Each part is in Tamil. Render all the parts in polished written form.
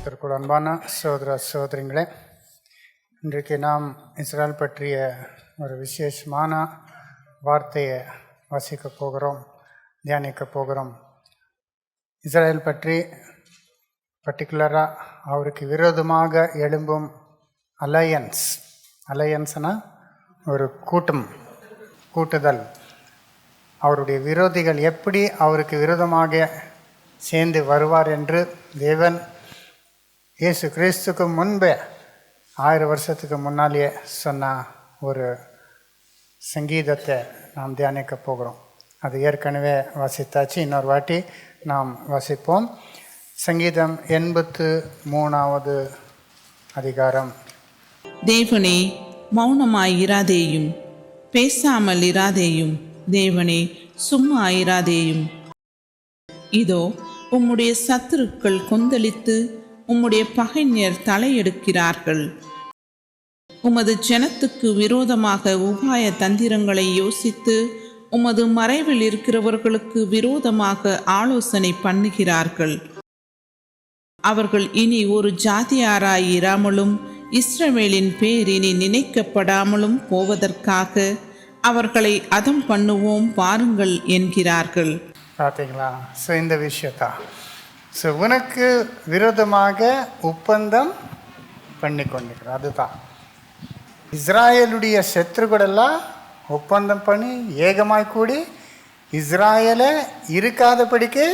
கர்த்தருக்குள் அன்பான சகோதர சகோதரிகளே, இன்றைக்கு நாம் இஸ்ரேல் பற்றிய ஒரு விசேஷமான வார்த்தையை வாசிக்க போகிறோம், தியானிக்க போகிறோம். இஸ்ரேல் பற்றி பர்டிகுலராக அவருக்கு விரோதமாக எழும்பும் அலையன்ஸ்னால் ஒரு கூட்டுதல், அவருடைய விரோதிகள் எப்படி அவருக்கு விரோதமாக சேர்ந்து வருவார் என்று தேவன் இயேசு கிறிஸ்துக்கு முன்பே 1000 வருஷத்துக்கு முன்னாலேயே சொன்ன ஒரு சங்கீதத்தை நாம் தியானிக்க போகிறோம். அது ஏற்கனவே வாசித்தாச்சு, இன்னொரு வாட்டி நாம் வாசிப்போம். சங்கீதம் 83வது அதிகாரம். தேவனே, மௌனமாய் இராதேயும், பேசாமல் இராதேயும். தேவனே, சும்மா இராதேயும். இதோ உம்முடைய சத்துருக்கள் கொந்தளித்து உம்முடைய பகைஞர் தலையெடுக்கிறார்கள். உமது ஜனத்துக்கு விரோதமாக உபாய தந்திரங்களை யோசித்து உமது மறைவில் இருக்கிறவர்களுக்கு விரோதமாக ஆலோசனை பண்ணுகிறார்கள். அவர்கள் இனி ஒரு ஜாதியாராய் இராமலும் இஸ்ரவேலின் பேர் இனி நினைக்கப்படாமலும் போவதற்காக அவர்களை அதம் பண்ணுவோம் பாருங்கள் என்கிறார்கள். பார்த்தீங்களா? ஸோ இந்த விஷயத்தா உனக்கு விரோதமாக ஒப்பந்தம் பண்ணி கொண்டிருக்கிற, அதுதான் இஸ்ராயலுடைய சத்துருகளெல்லாம் ஒப்பந்தம் பண்ணி ஏகமாய் கூடி இஸ்ராயலை இருக்காதபடிக்கு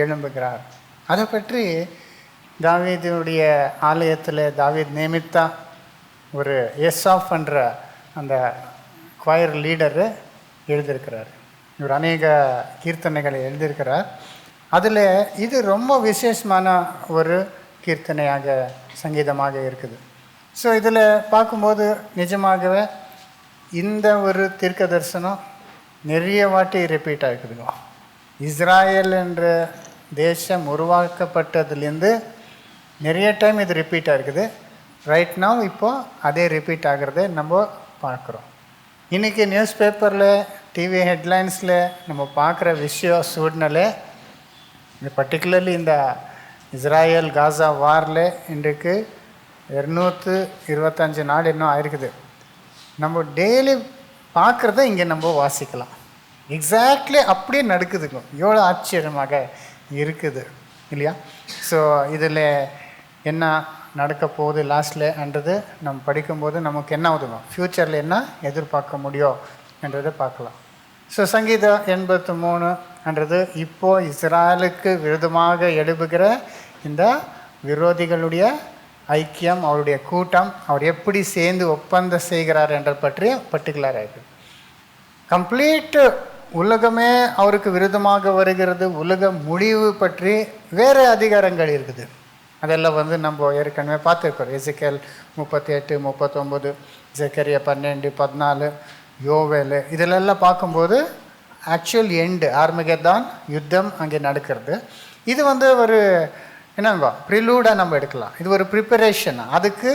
எழும்புகிறார். அதை பற்றி தாவீதுடைய ஆலயத்தில் தாவீத் நியமித்தா ஒரு எஸ்ஆஃப் என்ற அந்த குவாயர் லீடரு எழுதியிருக்கிறார். இவர் அநேக கீர்த்தனைகளை எழுதியிருக்கிறார். அதில் இது ரொம்ப விசேஷமான ஒரு கீர்த்தனையாக சங்கீதமாக இருக்குது. ஸோ இதில் பார்க்கும்போது நிஜமாகவே இந்த ஒரு தீர்க்க தரிசனம் நிறைய வாட்டி ரிப்பீட் ஆகிருக்குதுங்க. இஸ்ராயல் என்ற தேசம் உருவாக்கப்பட்டதுலேருந்து நிறைய டைம் இது ரிப்பீட் ஆகிருக்குது. ரைட் நவ் இப்போது அதே ரிப்பீட் ஆகிறத நம்ம பார்க்குறோம். இன்றைக்கி நியூஸ் பேப்பரில், டிவி ஹெட்லைன்ஸில் நம்ம பார்க்குற சூழ்நிலை, இந்த பர்டிகுலர்லி இந்த இஸ்ராயல் காசா வாரில் இன்றைக்கு 225 நாள் இன்னும் ஆயிருக்குது. நம்ம டெய்லி பார்க்குறத இங்கே நம்ம வாசிக்கலாம். எக்ஸாக்ட்லி அப்படியே நடக்குதுங்க. எவ்வளோ ஆச்சரியமாக இருக்குது இல்லையா? ஸோ இதில் என்ன நடக்க போகுது லாஸ்ட்லன்றது நம்ம படிக்கும்போது நமக்கு என்ன ஆகுதுங்க, ஃப்யூச்சரில் என்ன எதிர்பார்க்க முடியும் என்றதை பார்க்கலாம். ஸோ சங்கீதம் 83ன்றது இப்போது இஸ்ராயலுக்கு விரோதமாக எழுப்புகிற இந்த விரோதிகளுடைய ஐக்கியம், அவருடைய கூட்டம், அவர் எப்படி சேர்ந்து ஒப்பந்தம் செய்கிறார் என்ற பற்றி பர்டிகுலராக இருக்குது. கம்ப்ளீட் உலகமே அவருக்கு விரோதமாக வருகிறது, உலக முடிவு பற்றி வேறு அதிகாரங்கள் இருக்குது. அதெல்லாம் நம்ம ஏற்கனவே பார்த்துருக்கோம். எசேக்கியேல் 38, 39, ஜெகரியா 12, 14, யோவேல், இதிலெல்லாம் பார்க்கும்போது ஆக்சுவல் எண்டு ஆர்மகெதான் யுத்தம் அங்கே நடக்கிறது. இது ஒரு என்னங்க ப்ரிலூடாக நம்ம எடுக்கலாம். இது ஒரு ப்ரிப்பரேஷன், அதுக்கு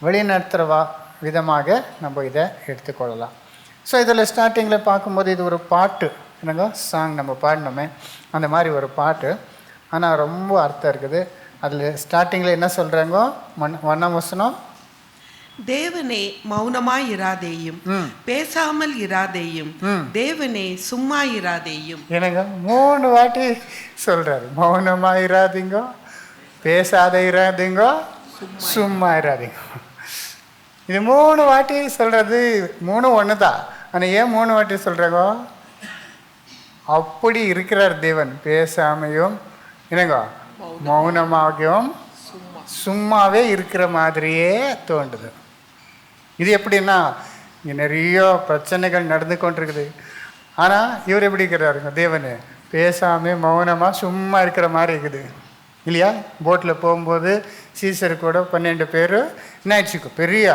வழிநடத்துகிற விதமாக நம்ம இதை எடுத்துக்கொள்ளலாம். ஸோ இதில் ஸ்டார்டிங்கில் பார்க்கும்போது இது ஒரு பாட்டு, என்னங்க சாங் நம்ம பாடினோமே அந்த மாதிரி ஒரு பாட்டு. ஆனால் ரொம்ப அர்த்தம் இருக்குது. அதில் ஸ்டார்டிங்கில் என்ன சொல்கிறாங்க, 1ஆம் வசனம், தேவனே மௌனமாய் இராதேயும், பேசாமல் இராதேயும். தேவனே சும்மா இராதேயும். எனக்கு 3 வாட்டி சொல்றாரு. மௌனமாக இராதீங்க, பேசாத இராதீங்க, சும்மா இராதீங்க. இது 3 வாட்டி சொல்றது. 3 ஒன்று தான். ஆனால் ஏன் 3 வாட்டி சொல்கிறாங்க? அப்படி இருக்கிறார் தேவன். பேசாமையும் என்னங்க மௌனமாகவும் சும்மாவே இருக்கிற மாதிரியே தோன்றுது. இது எப்படின்னா, இங்கே நிறைய பிரச்சனைகள் நடந்து கொண்டிருக்குது. ஆனால் இவர் எப்படி இருக்கிறாருங்க, தேவன் பேசாமல் மௌனமாக சும்மா இருக்கிற மாதிரி இருக்குது இல்லையா? போட்டில் போகும்போது சீசர் கூட 12 பேர் என்னாயிடுச்சுக்கு, பெரிய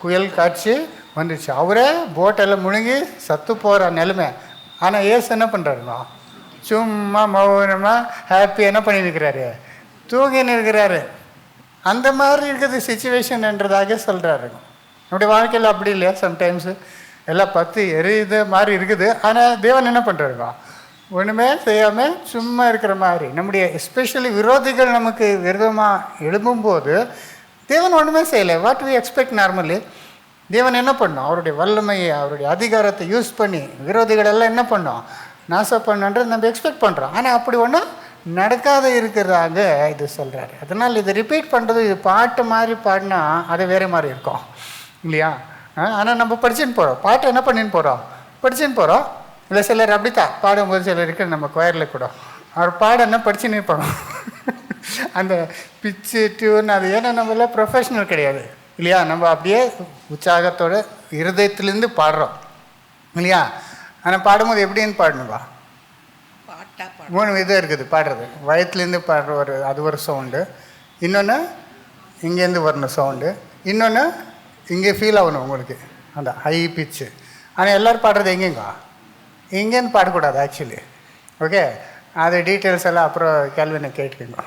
புயல் காட்சி வந்துச்சு. அவரே போட்டெல்லாம் முழுங்கி சத்து போகிற நிலைமை. ஆனால் ஏசு என்ன பண்ணுறாருங்க, சும்மா மௌனமாக ஹாப்பியாக என்ன பண்ணியிருக்கிறாரு, தூங்கின்னு இருக்கிறாரு. அந்த மாதிரி இருக்குது சிச்சுவேஷன்ன்றதாக சொல்கிறாரு. நம்முடைய வாழ்க்கையில் அப்படி இல்லையா? சம்டைம்ஸு எல்லாம் பற்றி எரியுது மாதிரி இருக்குது. ஆனால் தேவன் என்ன பண்ணுறாருங்க, ஒன்றுமே செய்யாமல் சும்மா இருக்கிற மாதிரி நம்முடைய எஸ்பெஷலி விரோதிகள் நமக்கு விரோதமாக எழும்பும்போது தேவன் ஒன்றுமே செய்யலை. What we expect normally? தேவன் என்ன பண்ணோம்? அவருடைய வல்லமையை, அவருடைய அதிகாரத்தை யூஸ் பண்ணி விரோதிகள் எல்லாம் என்ன பண்ணோம்? நாசம் பண்ணுன்றது நம்ம எக்ஸ்பெக்ட் பண்ணுறோம். ஆனால் அப்படி ஒன்றும் நடக்காத இருக்கிறதாக இது சொல்கிறாரு. அதனால் இது ரிப்பீட் பண்ணுறது, இது பாட்டு மாதிரி பாடினா அது வேறு மாதிரி இருக்கும் இல்லையா? ஆனால் நம்ம படிச்சுன்னு போகிறோம், பாட்டு என்ன பண்ணின்னு போகிறோம்? படிச்சுன்னு போகிறோம். இல்லை சிலர் அப்படித்தான் பாடும்போது சிலர் இருக்கிற நம்ம கொயரில் கூட அவர் பாடன்னா படிச்சுன்னு இருப்பாங்க. அந்த பிச்சு டியூன் அது ஏன்னா நம்மளாம் ப்ரொஃபஷ்னல் கிடையாது இல்லையா? நம்ம அப்படியே உற்சாகத்தோட இருதயத்துலேருந்து பாடுறோம் இல்லையா? ஆனால் பாடும்போது எப்படின்னு பாடணும்பா? 3 விதம் இருக்குது பாடுறது. வயத்துலேருந்து பாடுற அது ஒரு சவுண்டு, இன்னொன்று இங்கேருந்து வரணும் சவுண்டு, இன்னொன்று இங்கே ஃபீல் ஆகணும் உங்களுக்கு அந்த ஹை பிச்சு. ஆனால் எல்லோரும் பாடுறது எங்கேங்க? இங்கேருந்து பாடக்கூடாது ஆக்சுவலி. ஓகே, அது டீட்டெயில்ஸ் எல்லாம் அப்புறம் கேள்வினை கேட்டுக்கோங்க.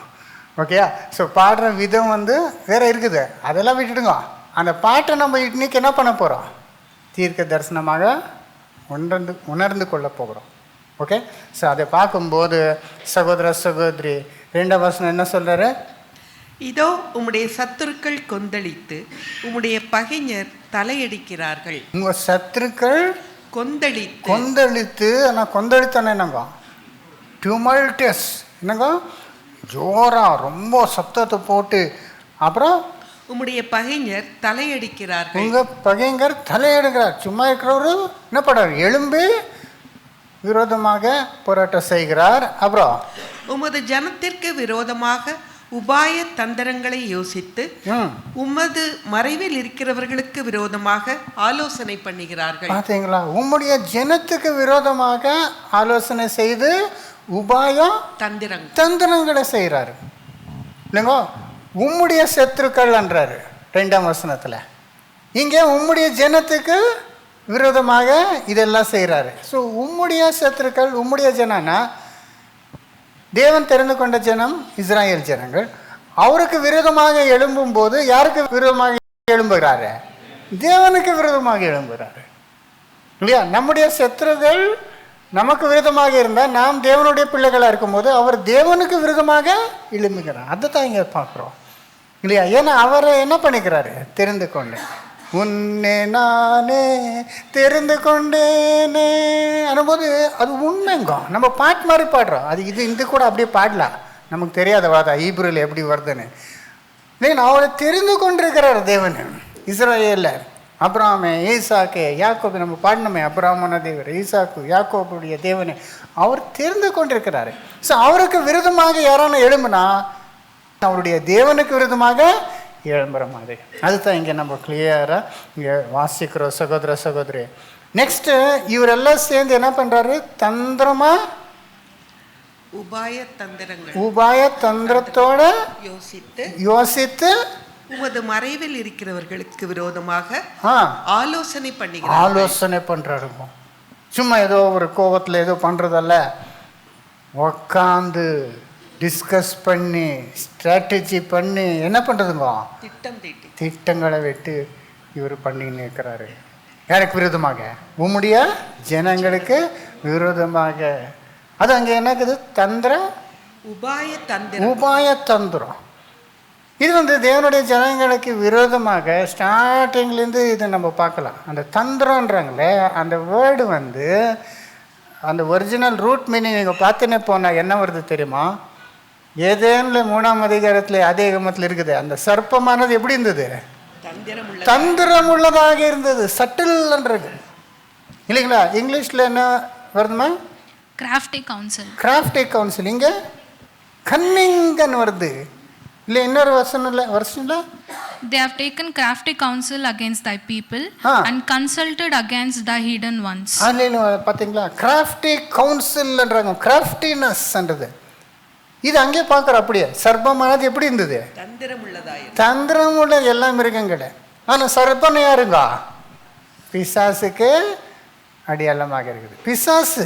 ஓகேயா? ஸோ பாடுற விதம் வேறு இருக்குது, அதெல்லாம் விட்டுடுங்க. அந்த பாட்டை நம்ம இன்றைக்கி என்ன பண்ண போகிறோம்? தீர்க்க தரிசனமாக உணர்ந்து கொள்ள போகிறோம். ஓகே, ஸோ அதை பார்க்கும்போது சகோதர சகோதரி 2ஆம் வசனம் என்ன சொல்கிறாரு? இதோ உம்முடைய சத்துருக்கள் கொந்தளித்து உம்முடைய பகைஞர் தலையடிக்கிறார்கள். உங்கள் சத்துருக்கள் கொந்தளித்து. ஆனால் கொந்தளித்தானே என்னங்க? டியூமல்டியஸ் என்னங்க? ஜோரா ரொம்ப சத்தத்தை போட்டு அப்புறம் உம்முடைய பகைஞர் தலையடிக்கிறார்கள். உங்கள் பகைஞர் தலையெடுக்கிறார். சும்மா இருக்கிறவரு என்ன பண்ணுறார்? எழும்பி விரோதமாக போராட்டம் செய்கிறார். அப்புறம் உமது ஜனத்திற்கு விரோதமாக உபாய தந்திரங்களை யோசித்து உமது மறைவில் இருக்கிறவர்களுக்கு விரோதமாக ஆலோசனை பண்ணுகிறார்கள். பார்த்தீங்களா? உம்முடைய ஜனத்துக்கு விரோதமாக ஆலோசனை செய்து உபாயம் தந்திரங்களை செய்கிறாரு இல்லைங்கோ? உம்முடைய சத்துருக்கள் என்றாரு 2ஆம் வசனத்தில். இங்கே உம்முடைய ஜனத்துக்கு விரோதமாக இதெல்லாம் செய்கிறாரு. ஸோ உம்முடைய சத்துருக்கள், உம்முடைய ஜனம்னா தேவன் தெரிந்து கொண்ட ஜனம் இஸ்ராயேல் ஜனங்கள். அவருக்கு விரோதமாக எழும்பும் போது யாருக்கு விரோதமாக எழும்புகிறாரு? தேவனுக்கு விரோதமாக எழும்புகிறாரு இல்லையா? நம்முடைய சத்துருக்கள் நமக்கு விரோதமாக இருந்தால் நாம் தேவனுடைய பிள்ளைகளாக இருக்கும்போது அவர் தேவனுக்கு விரோதமாக எழும்புகிறார். அதை தான் இங்கே பார்க்குறோம் இல்லையா? ஏன்னா அவரை என்ன பண்ணிக்கிறாரு? தெரிந்து கொண்டேன், உன்னை நானே தெரிந்து கொண்டேனே அனும்போது அது உண்மைங்க. நம்ம பாட்டு மாதிரி பாடுறோம். அது இது கூட அப்படியே பாடலாம், நமக்கு தெரியாத வாதம் ஈப்ரூவில் எப்படி வருதுன்னு. இல்லைங்க, அவரை தெரிந்து கொண்டிருக்கிறார் தேவன் இஸ்ராயேலில். அப்ராமே, ஈசாக்கு, யாக்கோபு, நம்ம பாடினோமே அப்ராமன தேவர், ஈசாக்கு, யாக்கோபுடைய தேவனை அவர் தெரிந்து கொண்டிருக்கிறாரு. ஸோ அவருக்கு விரோதமாக யாரான எழும்புனா அவருடைய தேவனுக்கு விரோதமாக எழும்புற மாதிரி. அதுதான் இங்கே நம்ம கிளியராக இங்கே வாசிக்கிறோம் சகோதர சகோதரி. நெக்ஸ்ட்டு இவரெல்லாம் சேர்ந்து என்ன பண்ணுறாரு? தந்திரமாக உபாய தந்திரத்தோட யோசித்து உமது மறைவில் இருக்கிறவர்களுக்கு விரோதமாக ஆலோசனை பண்றாரு. சும்மா ஏதோ ஒரு கோபத்தில் ஏதோ பண்றதல்ல, உக்காந்து டிஸ்கஸ் பண்ணி ஸ்ட்ராட்டஜி பண்ணி என்ன பண்ணுறதுங்க? திட்டங்களை விட்டு இவர் பண்ணின்னு இருக்கிறாரு. யாருக்கு விரோதமாக? உம்முடைய ஜனங்களுக்கு விரோதமாக. அது அங்கே என்னக்குது? உபாய தந்திரம். இது தேவனுடைய ஜனங்களுக்கு விரோதமாக ஸ்டார்டிங்லேருந்து இது நம்ம பார்க்கலாம். அந்த தந்திரன்றாங்களே, அந்த வேர்டு அந்த ஒரிஜினல் ரூட் மீனிங் நீங்கள் பார்த்துன்னே போனால் என்ன வருது தெரியுமா? ஏதேனில் 3ஆம் அதிகாரத்தில் அதிகமத்தில் இருக்குது. அந்த சர்ப்பமானது எப்படி இருந்தது? தந்திரம் உள்ளதாக இருந்தது, சட்டில்ன்றது இல்லைங்களா? இங்கிலீஷில் என்ன வருதுமா? Crafty council. இங்கே கன்னிங்கன்னு வருது இல்லை? இன்னொரு வருஷம் இல்லை. They have taken crafty counsel against thy people and consulted against thy hidden ones. பார்த்தீங்களா? கிராஃப்டி கவுன்சில்ன்றாங்க, கிராஃப்டினஸ்ன்றது. இது அங்கே பார்க்குற அப்படியே சர்ப்பமானது எப்படி இருந்தது? தந்திரம் உள்ள எல்லா மிருகங்கள. ஆனால் சர்ப்பம் யாருங்க? பிசாசுக்கு அடியாளமாக இருக்குது. பிசாசு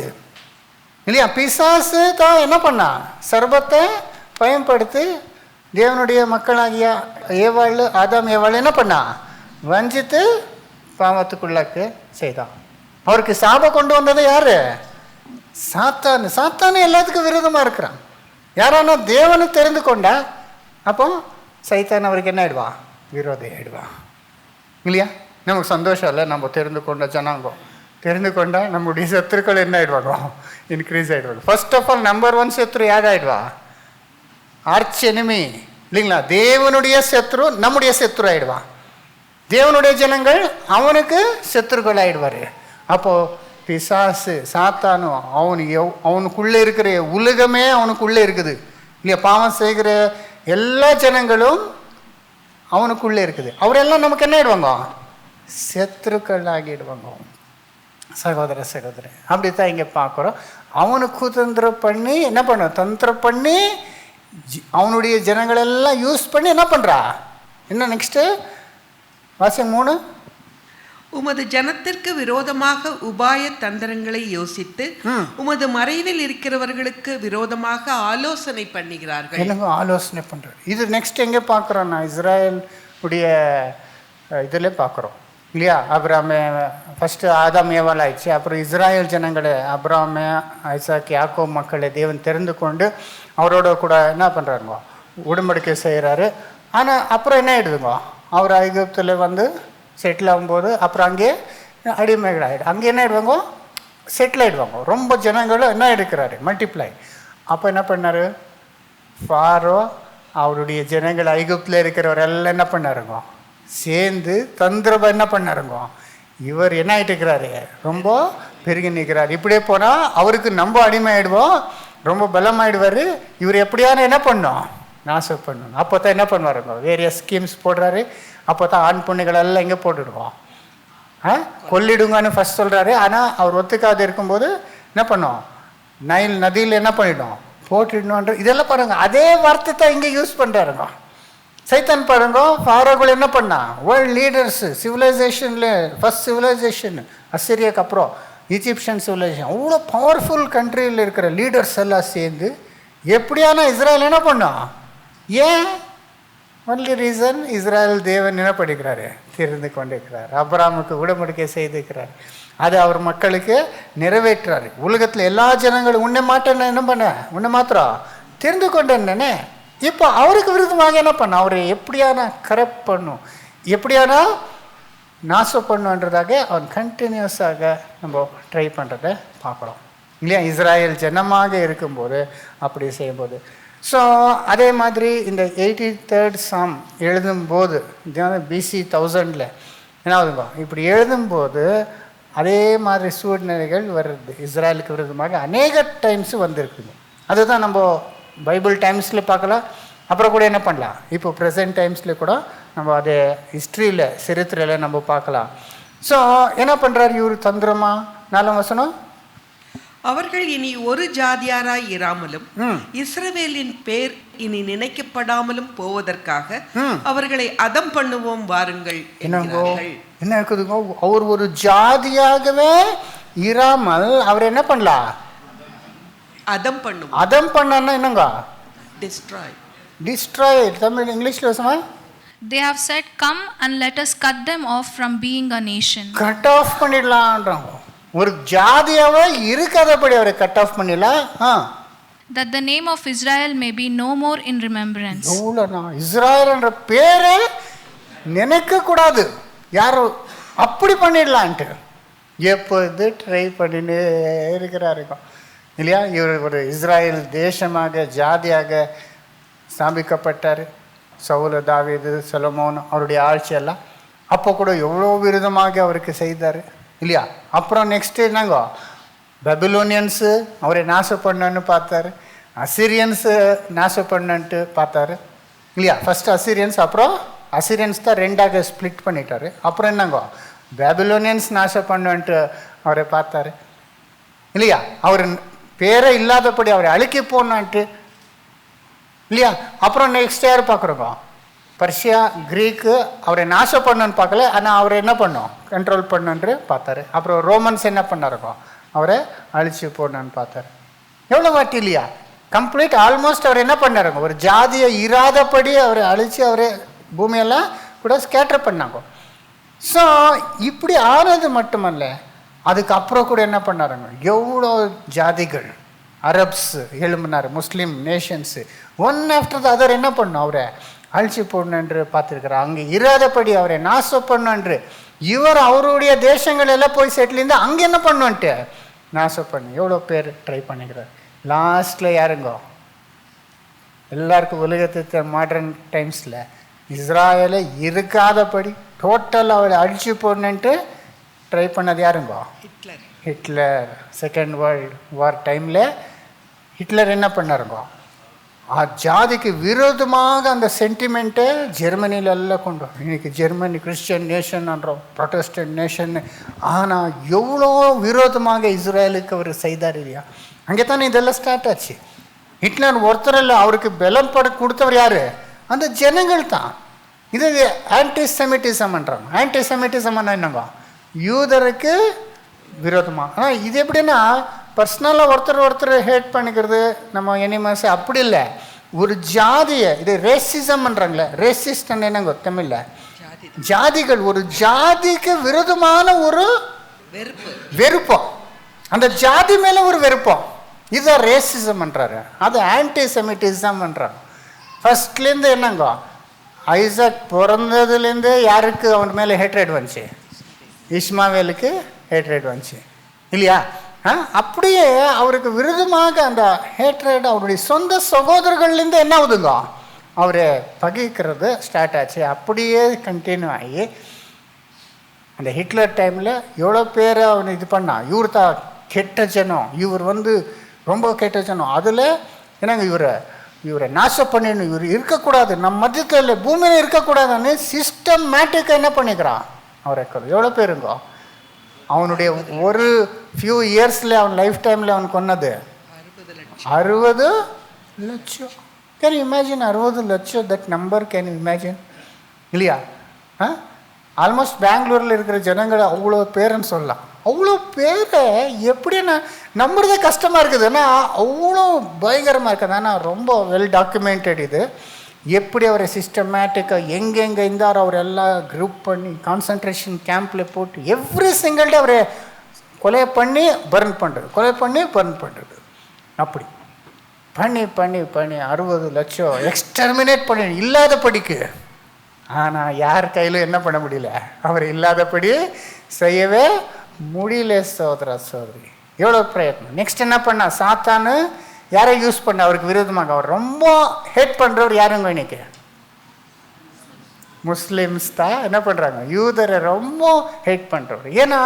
இல்லையா? பிசாசு தான் என்ன பண்ணா? சர்ப்பத்தை பயன்படுத்தி தேவனுடைய மக்களாகிய ஆதாம் ஏவாள் என்ன பண்ணா? வஞ்சித்து பாவத்துக்குள்ளாக்கு செய்தான். அவருக்கு சாபம் கொண்டு வந்தது யாரு? சாத்தானு எல்லாத்துக்கும் விரோதமாக இருக்கிறான். யாரானா தேவனை தெரிந்து கொண்டா அப்போ சைத்தான் அவருக்கு என்ன ஆயிடுவா? விரோதி ஆயிடுவா இல்லையா? நமக்கு சந்தோஷம் இல்லை, நம்ம தெரிந்து கொண்ட ஜனாங்கம் தெரிந்து கொண்டா நம்முடைய சத்துருக்கள் என்ன ஆயிடுவாங்க? இன்க்ரீஸ் ஆகிடுவாங்க. ஃபர்ஸ்ட் ஆஃப் ஆல் நம்பர் 1 சத்ரு யார் ஆயிடுவா? ஆர்ச் எனிமி இல்லைங்களா? தேவனுடைய சத்ரு நம்முடைய சத்ரு ஆயிடுவான். தேவனுடைய ஜனங்கள் அவனுக்கு சத்துருக்கள் ஆயிடுவார். அப்போது பிசாசு சாத்தானும் அவனுக்குள்ளே இருக்கிற உலகமே அவனுக்குள்ளே இருக்குது இல்லையா? பாவம் செய்கிற எல்லா ஜனங்களும் அவனுக்குள்ளே இருக்குது. அவரெல்லாம் நமக்கு என்ன ஆயிடுவாங்க? சத்துருக்கள் ஆகிடுவாங்க. சகோதர சகோதரி, அப்படித்தான் இங்கே பார்க்குறோம். அவனுக்கு குதந்திரம் பண்ணி என்ன பண்ண? தந்திரம் பண்ணி அவனுடைய ஜனங்களெல்லாம் யூஸ் பண்ணி என்ன பண்ணுறா? என்ன நெக்ஸ்ட்டு வாசியம் 3. உமது ஜனத்திற்கு விரோதமாக உபாய தந்திரங்களை யோசித்து உமது மறைவில் இருக்கிறவர்களுக்கு விரோதமாக ஆலோசனை பண்ணுகிறார்கள். எனக்கு ஆலோசனை பண்ணுறேன். இது நெக்ஸ்ட் எங்கே பார்க்குறோம்? நான் இஸ்ராயல் உடைய இதில் பார்க்குறோம் இல்லையா? அப்ராமே ஃபஸ்ட்டு ஆதாம் ஏவாள் ஆயிடுச்சு. அப்புறம் இஸ்ராயல் ஜனங்களை அப்ராமே ஐசாக் யாக்கோப் மக்களை தேவன் தெரிந்து கொண்டு அவரோட கூட என்ன பண்ணுறாருங்க? உடன்படிக்கை செய்கிறாரு. ஆனால் அப்புறம் என்ன ஆகிடுதுங்க? அவர் ஐகுப்தில் வந்து செட்டில் ஆகும்போது அப்புறம் அங்கே அடிமைகள் ஆகிடும். அங்கே என்ன ஆகிடுவாங்க? செட்டில் ஆகிடுவாங்க. ரொம்ப ஜனங்களும் என்ன எடுக்கிறாரு? மல்டிப்ளை. அப்போ என்ன பண்ணார்? ஃபாரோ அவருடைய ஜனங்கள் ஐகுப்தில் இருக்கிறவர் எல்லாம் என்ன பண்ணாருங்க? சேர்ந்து தந்திரமாக என்ன பண்ணாருங்க? இவர் என்ன ஆகிட்டு இருக்கிறாரு? ரொம்ப பெருகி நிற்கிறார். இப்படியே போனால் அவருக்கு நம்ம அடிமை ஆகிடுவோம், ரொம்ப பலமாயிடுவார். இவர் எப்படியான என்ன பண்ணோம்? நாசம் பண்ணணும். அப்போ தான் என்ன பண்ணுவாருங்க? வேறிய ஸ்கீம்ஸ் போடுறாரு. அப்போ தான் ஆண் பொண்ணுகளெல்லாம் எங்கே போட்டுடுவோம்? கொல்லிடுங்கன்னு ஃபஸ்ட் சொல்கிறாரு. ஆனால் அவர் ஒத்துக்காது இருக்கும்போது என்ன பண்ணோம்? நைல் நதியில் என்ன பண்ணிடும்? போட்டுடணுன்ற இதெல்லாம் பாருங்கள். அதே வார்த்தை தான் இங்கே யூஸ் பண்ணுறாருங்க. சைத்தான் பாருங்க, ஃபாரோகள் என்ன பண்ணா? வேர்ல்ட் லீடர்ஸ் சிவிலைசேஷனில் ஃபஸ்ட் சிவிலைசேஷன் அசிரியாக்கு அப்புறம் ஈஜிப்ஷியன் சிவிலைசேஷன் அவ்வளோ பவர்ஃபுல் கண்ட்ரியில் இருக்கிற லீடர்ஸ் எல்லாம் சேர்ந்து எப்படியான இஸ்ரேல் என்ன பண்ணோம்? ஏன்? ஒன்லி ரீசன் இஸ்ரேல் தேவன் என்ன படிக்கிறாரு? தெரிந்து கொண்டிருக்கிறார். அப்ராமுக்கு உடன்படிக்கை செய்திருக்கிறார். அது அவர் மக்களுக்கு நிறைவேற்றாரு. உலகத்தில் எல்லா ஜனங்களும் உன்னை மாட்டேன்னு என்ன பண்ண? உன்னை மாத்திரம் தெரிந்து கொண்டேன்னே. இப்போ அவருக்கு விருதமாக என்ன பண்ண? அவரை எப்படியான கரெக்ட் பண்ணும், எப்படியானா நாசம் பண்ணுன்றதாக அவன் கண்டினியூஸாக நம்ம ட்ரை பண்ணுறதை பார்க்குறோம் இல்லையா? இஸ்ராயல் ஜனமாக இருக்கும்போது அப்படி செய்யும்போது. ஸோ அதே மாதிரி இந்த 83rd Psalm எழுதும்போது BC 1000 என்ன ஆகுதுங்க? இப்படி எழுதும்போது அதே மாதிரி சூழ்நிலைகள் வருது. இஸ்ராயலுக்கு விருதமாக அநேக டைம்ஸ் வந்திருக்குங்க. அதுதான் நம்ம பைபிள் டைம்ஸில் பார்க்கலாம். அப்புறம் கூட என்ன பண்ணலாம்? இப்போ ப்ரெசன்ட் டைம்ஸில் கூட நம்ம அது ஹிஸ்ட்ரியில் சரித்திரையில் நம்ம பார்க்கலாம். ஸோ என்ன பண்ணுறாரு இவர்? தந்திரமா 4 வசனம், அவர்கள் இனி ஒரு ஜாதியாராய் இராமலும் இஸ்ரவேலின் பேர் இனி நினைக்கப்படாமலும் போவதற்காக அவர்களை அதம் பண்ணுவோம் வாருங்கள். என்ன இருக்குதுங்க? அவர் ஒரு ஜாதியாகவே இராமல் அவர் என்ன பண்ணலாம்? அதம் பண்ணும். அதம் பண்ணா என்னங்க? டிஸ்ட்ராய். தமிழ் இங்கிலீஷ்ல சொன்னா they have said, come and let us cut them off from being a nation. Cut off பண்ணிடலாம்ன்றாங்க. ஒரு ஜாதியாவே இருக்காதபடி அவரை கட் ஆஃப் பண்ணிடலாம். that the name of Israel may be no more in remembrance. Israel என்ற பேரை நினைக்க கூடாது. யாரும் அப்படி பண்ணிடலான்ட்டு எப்போது ட்ரை பண்ணினே இருக்கிறாருங்க இல்லையா? இவர் ஒரு இஸ்ராயல் தேசமாக ஜாதியாக ஸ்தாபிக்கப்பட்டார். சவுல், தாவீது, சொலோமோன் அவருடைய ஆட்சியெல்லாம் அப்போ கூட எவ்வளோ விருதமாக அவருக்கு செய்தார் இல்லையா? அப்புறம் நெக்ஸ்ட்டு என்னங்கோ? பெபிலோனியன்ஸு அவரை நாசம் பண்ணன்னு பார்த்தாரு, அசிரியன்ஸு நாசம் பண்ணன்ட்டு பார்த்தாரு இல்லையா? ஃபஸ்ட்டு அசிரியன்ஸ், அப்புறம் அசிரியன்ஸ் தான் 2ஆக ஸ்ப்ளிட் பண்ணிட்டாரு. அப்புறம் என்னங்கோ? பெபிலோனியன்ஸ் நாசம் பண்ணன்ட்டு அவரை பார்த்தாரு இல்லையா? அவர் பேரை இல்லாதபடி அவரை அழிக்க போனான்ட்டு இல்லையா? அப்புறம் நெக்ஸ்ட் யார் பார்க்குறோங்க? பர்ஷியா, கிரீக்கு அவரை நாசம் பண்ணன்னு பார்க்கல, ஆனால் அவரை என்ன பண்ணோம்? கண்ட்ரோல் பண்ணுன்று பார்த்தாரு. அப்புறம் ரோமன்ஸ் என்ன பண்ணாருங்க? அவரை அழிச்சு போடணுன்னு பார்த்தாரு. எவ்வளோ வாட்டி இல்லையா? கம்ப்ளீட் ஆல்மோஸ்ட் அவர் என்ன பண்ணாருங்க? ஒரு ஜாதியை இராதபடி அவரை அழித்து அவரை பூமியெல்லாம் கூட ஸ்கேட்டர் பண்ணாங்க. ஸோ இப்படி ஆனது மட்டுமல்ல, அதுக்கப்புறம் கூட என்ன பண்ணாருங்க, எவ்வளோ ஜாதிகள், அரப்ஸ் எழும்பினார், Muslim nations, one after the other என்ன பண்ணும், அவரை அழிச்சு போடணும் என்று பார்த்துருக்கிறார். அங்கே இராதபடி அவரை நாசம் பண்ணும் என்று இவர் அவருடைய தேசங்கள் எல்லாம் போய் செட்டில் இருந்து அங்கே என்ன பண்ணுன்ட்டு நாசம் பண்ணு. எவ்வளோ பேர் ட்ரை பண்ணிக்கிறார். லாஸ்ட்டில் யாருங்கோ, எல்லாருக்கும் உலகத்தை மாடர்ன் டைம்ஸில் இஸ்ராயலை இருக்காதபடி டோட்டலாக அவரை அழிச்சு போடணுன்ட்டு ட்ரை பண்ணது யாருங்கோ, ஹிட்லர். செகண்ட் வேர்ல்டு வார் டைமில் ஹிட்லர் என்ன பண்ணாருங்கோ, ஜாதிக்கு விரோதமாக அந்த சென்டிமெண்ட்டை ஜெர்மனியில் எல்லாம் கொண்டு வரும். இன்றைக்கி ஜெர்மனி கிறிஸ்டியன் நேஷன்ன்றோம், ப்ரொட்டஸ்டன்ட் நேஷன். ஆனால் எவ்வளோ விரோதமாக இஸ்ரேலுக்கு அவர் செய்தார் இல்லையா. அங்கே தானே இதெல்லாம் ஸ்டார்ட் ஆச்சு. ஹிட்லர் ஒருத்தர் இல்லை, அவருக்கு பலம் கொடுத்தவர் யார், அந்த ஜனங்கள் தான். இது ஆன்டிசெமிட்டிசம்ன்றாங்க. ஆன்டிசெமிட்டிசம்னா என்னங்க, யூதருக்கு விரோதமாக. ஆனால் இது எப்படின்னா பர்சனலாக ஒருத்தர் ஹேட் பண்ணிக்கிறது, நம்ம எனிமஸ் அப்படி இல்லை. ஒரு ஜாதியை, இது ரேசிசம்ன்றாங்களே, ரேசிஸ்ட்ன்னு என்னங்க தமிழில், ஜாதிகள், ஒரு ஜாதிக்கு விரோதமான ஒரு வெறுப்பம், அந்த ஜாதி மேலே ஒரு வெறுப்பம், இதுதான் ரேசிசம்ன்றாரு. அது ஆன்டிசெமிட்டிசம்ன்றாங்க. ஃபர்ஸ்ட்லேருந்து என்னங்க, ஐசக் பிறந்ததுலேருந்து யாருக்கு அவன் மேலே ஹேட்ரேட் வந்துச்சு, இஸ்மாவேலுக்கு ஹேட்ரேட் வந்துச்சு இல்லையா. அப்படியே அவருக்கு விருதமாக அந்த ஹேட்ரேட் அவருடைய சொந்த சகோதரர்கள்லேருந்து என்ன ஆகுதுங்க, அவரை பகைக்கிறது ஸ்டார்ட் ஆச்சு. அப்படியே கண்டினியூ ஆகி அந்த ஹிட்லர் டைமில் எவ்வளோ பேர் அவனை இது பண்ணான். இவர் தான் கெட்ட ஜனம், இவர் ரொம்ப கெட்ட ஜனம். அதில் என்னங்க இவரை நாசம் பண்ணிடணும், இவர் இருக்கக்கூடாது, நம்ம மத்தியத்தில் பூமியில் இருக்கக்கூடாதுன்னு சிஸ்டமேட்டிக்காக என்ன பண்ணிக்கிறான் அவரை. எவ்வளோ பேருங்கோ, அவனுடைய ஒரு ஃபியூ இயர்ஸில் அவன் லைஃப் டைமில் அவன் கொன்னது 60 லட்சம். கேன் யூ இமேஜின் 60 லட்சம், that number can you imagine இல்லையா. ஆல்மோஸ்ட் பெங்களூரில் இருக்கிற ஜனங்களை அவ்வளோ பேருன்னு சொல்லலாம். அவ்வளோ பேரை எப்படி நம்புறதே கஷ்டமாக இருக்குது. ஆனால் அவ்வளோ பயங்கரமாக இருக்குது. ஆனால் ரொம்ப வெல் டாக்குமெண்டட் இது. எப்படி அவரை சிஸ்டமேட்டிக்காக எங்கெங்கே இருந்தாரோ அவர் எல்லாம் குரூப் பண்ணி கான்சன்ட்ரேஷன் கேம்பில் போட்டு எவ்ரி சிங்கிள் டே அவரை கொலை பண்ணி பர்ன் பண்ணுறது, அப்படி பண்ணி 60 லட்சம் எக்ஸ்டர்மினேட் பண்ணி இல்லாதபடிக்கு. ஆனால் யார் கையிலும் என்ன பண்ண முடியல, அவர் இல்லாதபடி செய்யவே முடியல. சோதரி எவ்வளோ பிரயத்னம். நெக்ஸ்ட் என்ன பண்ணா, சாத்தானு யாரை யூஸ் பண்ண அவருக்கு விரோதமாக. அவர் ரொம்ப ஹேட் பண்ணுறவர் யாருங்க இன்னைக்கு, முஸ்லிம்ஸ் தான் என்ன பண்ணுறாங்க, யூதரை ரொம்ப ஹேட் பண்ணுறவர். ஏன்னா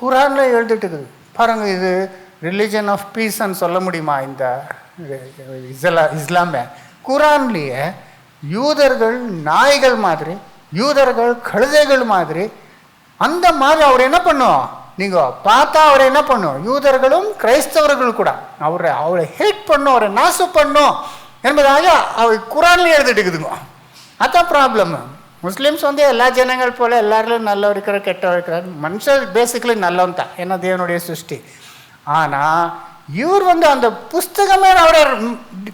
குரானில் எழுதிட்டு இருக்குது பாருங்க, இது ரிலிஜன் ஆஃப் பீஸ்ன்னு சொல்ல முடியுமா இந்த இஸ்லாமே. குரான்லேயே யூதர்கள் நாய்கள் மாதிரி, யூதர்கள் கழுதைகள் மாதிரி, அந்த மாதிரி அவர் என்ன பண்ணும், நீங்கள் பார்த்தா அவரை என்ன பண்ணும், யூதர்களும் கிரைஸ்தவர்கள் கூட அவரை ஹேட் பண்ணும், அவரை நாசம் பண்ணும் என்பதாக அவர் குரான்லேயே எழுதிட்டு இருக்குதுங்க. அதான் ப்ராப்ளம். முஸ்லீம்ஸ் எல்லா ஜனங்கள் போல் எல்லாரும் நல்லவர் இருக்கிற கெட்டவர் இருக்கிறார். மனுஷன் பேசிக்கலி நல்லவன் தான், ஏன்னா தேவனுடைய சிருஷ்டி. ஆனால் இவர் அந்த புஸ்தகமே அவரை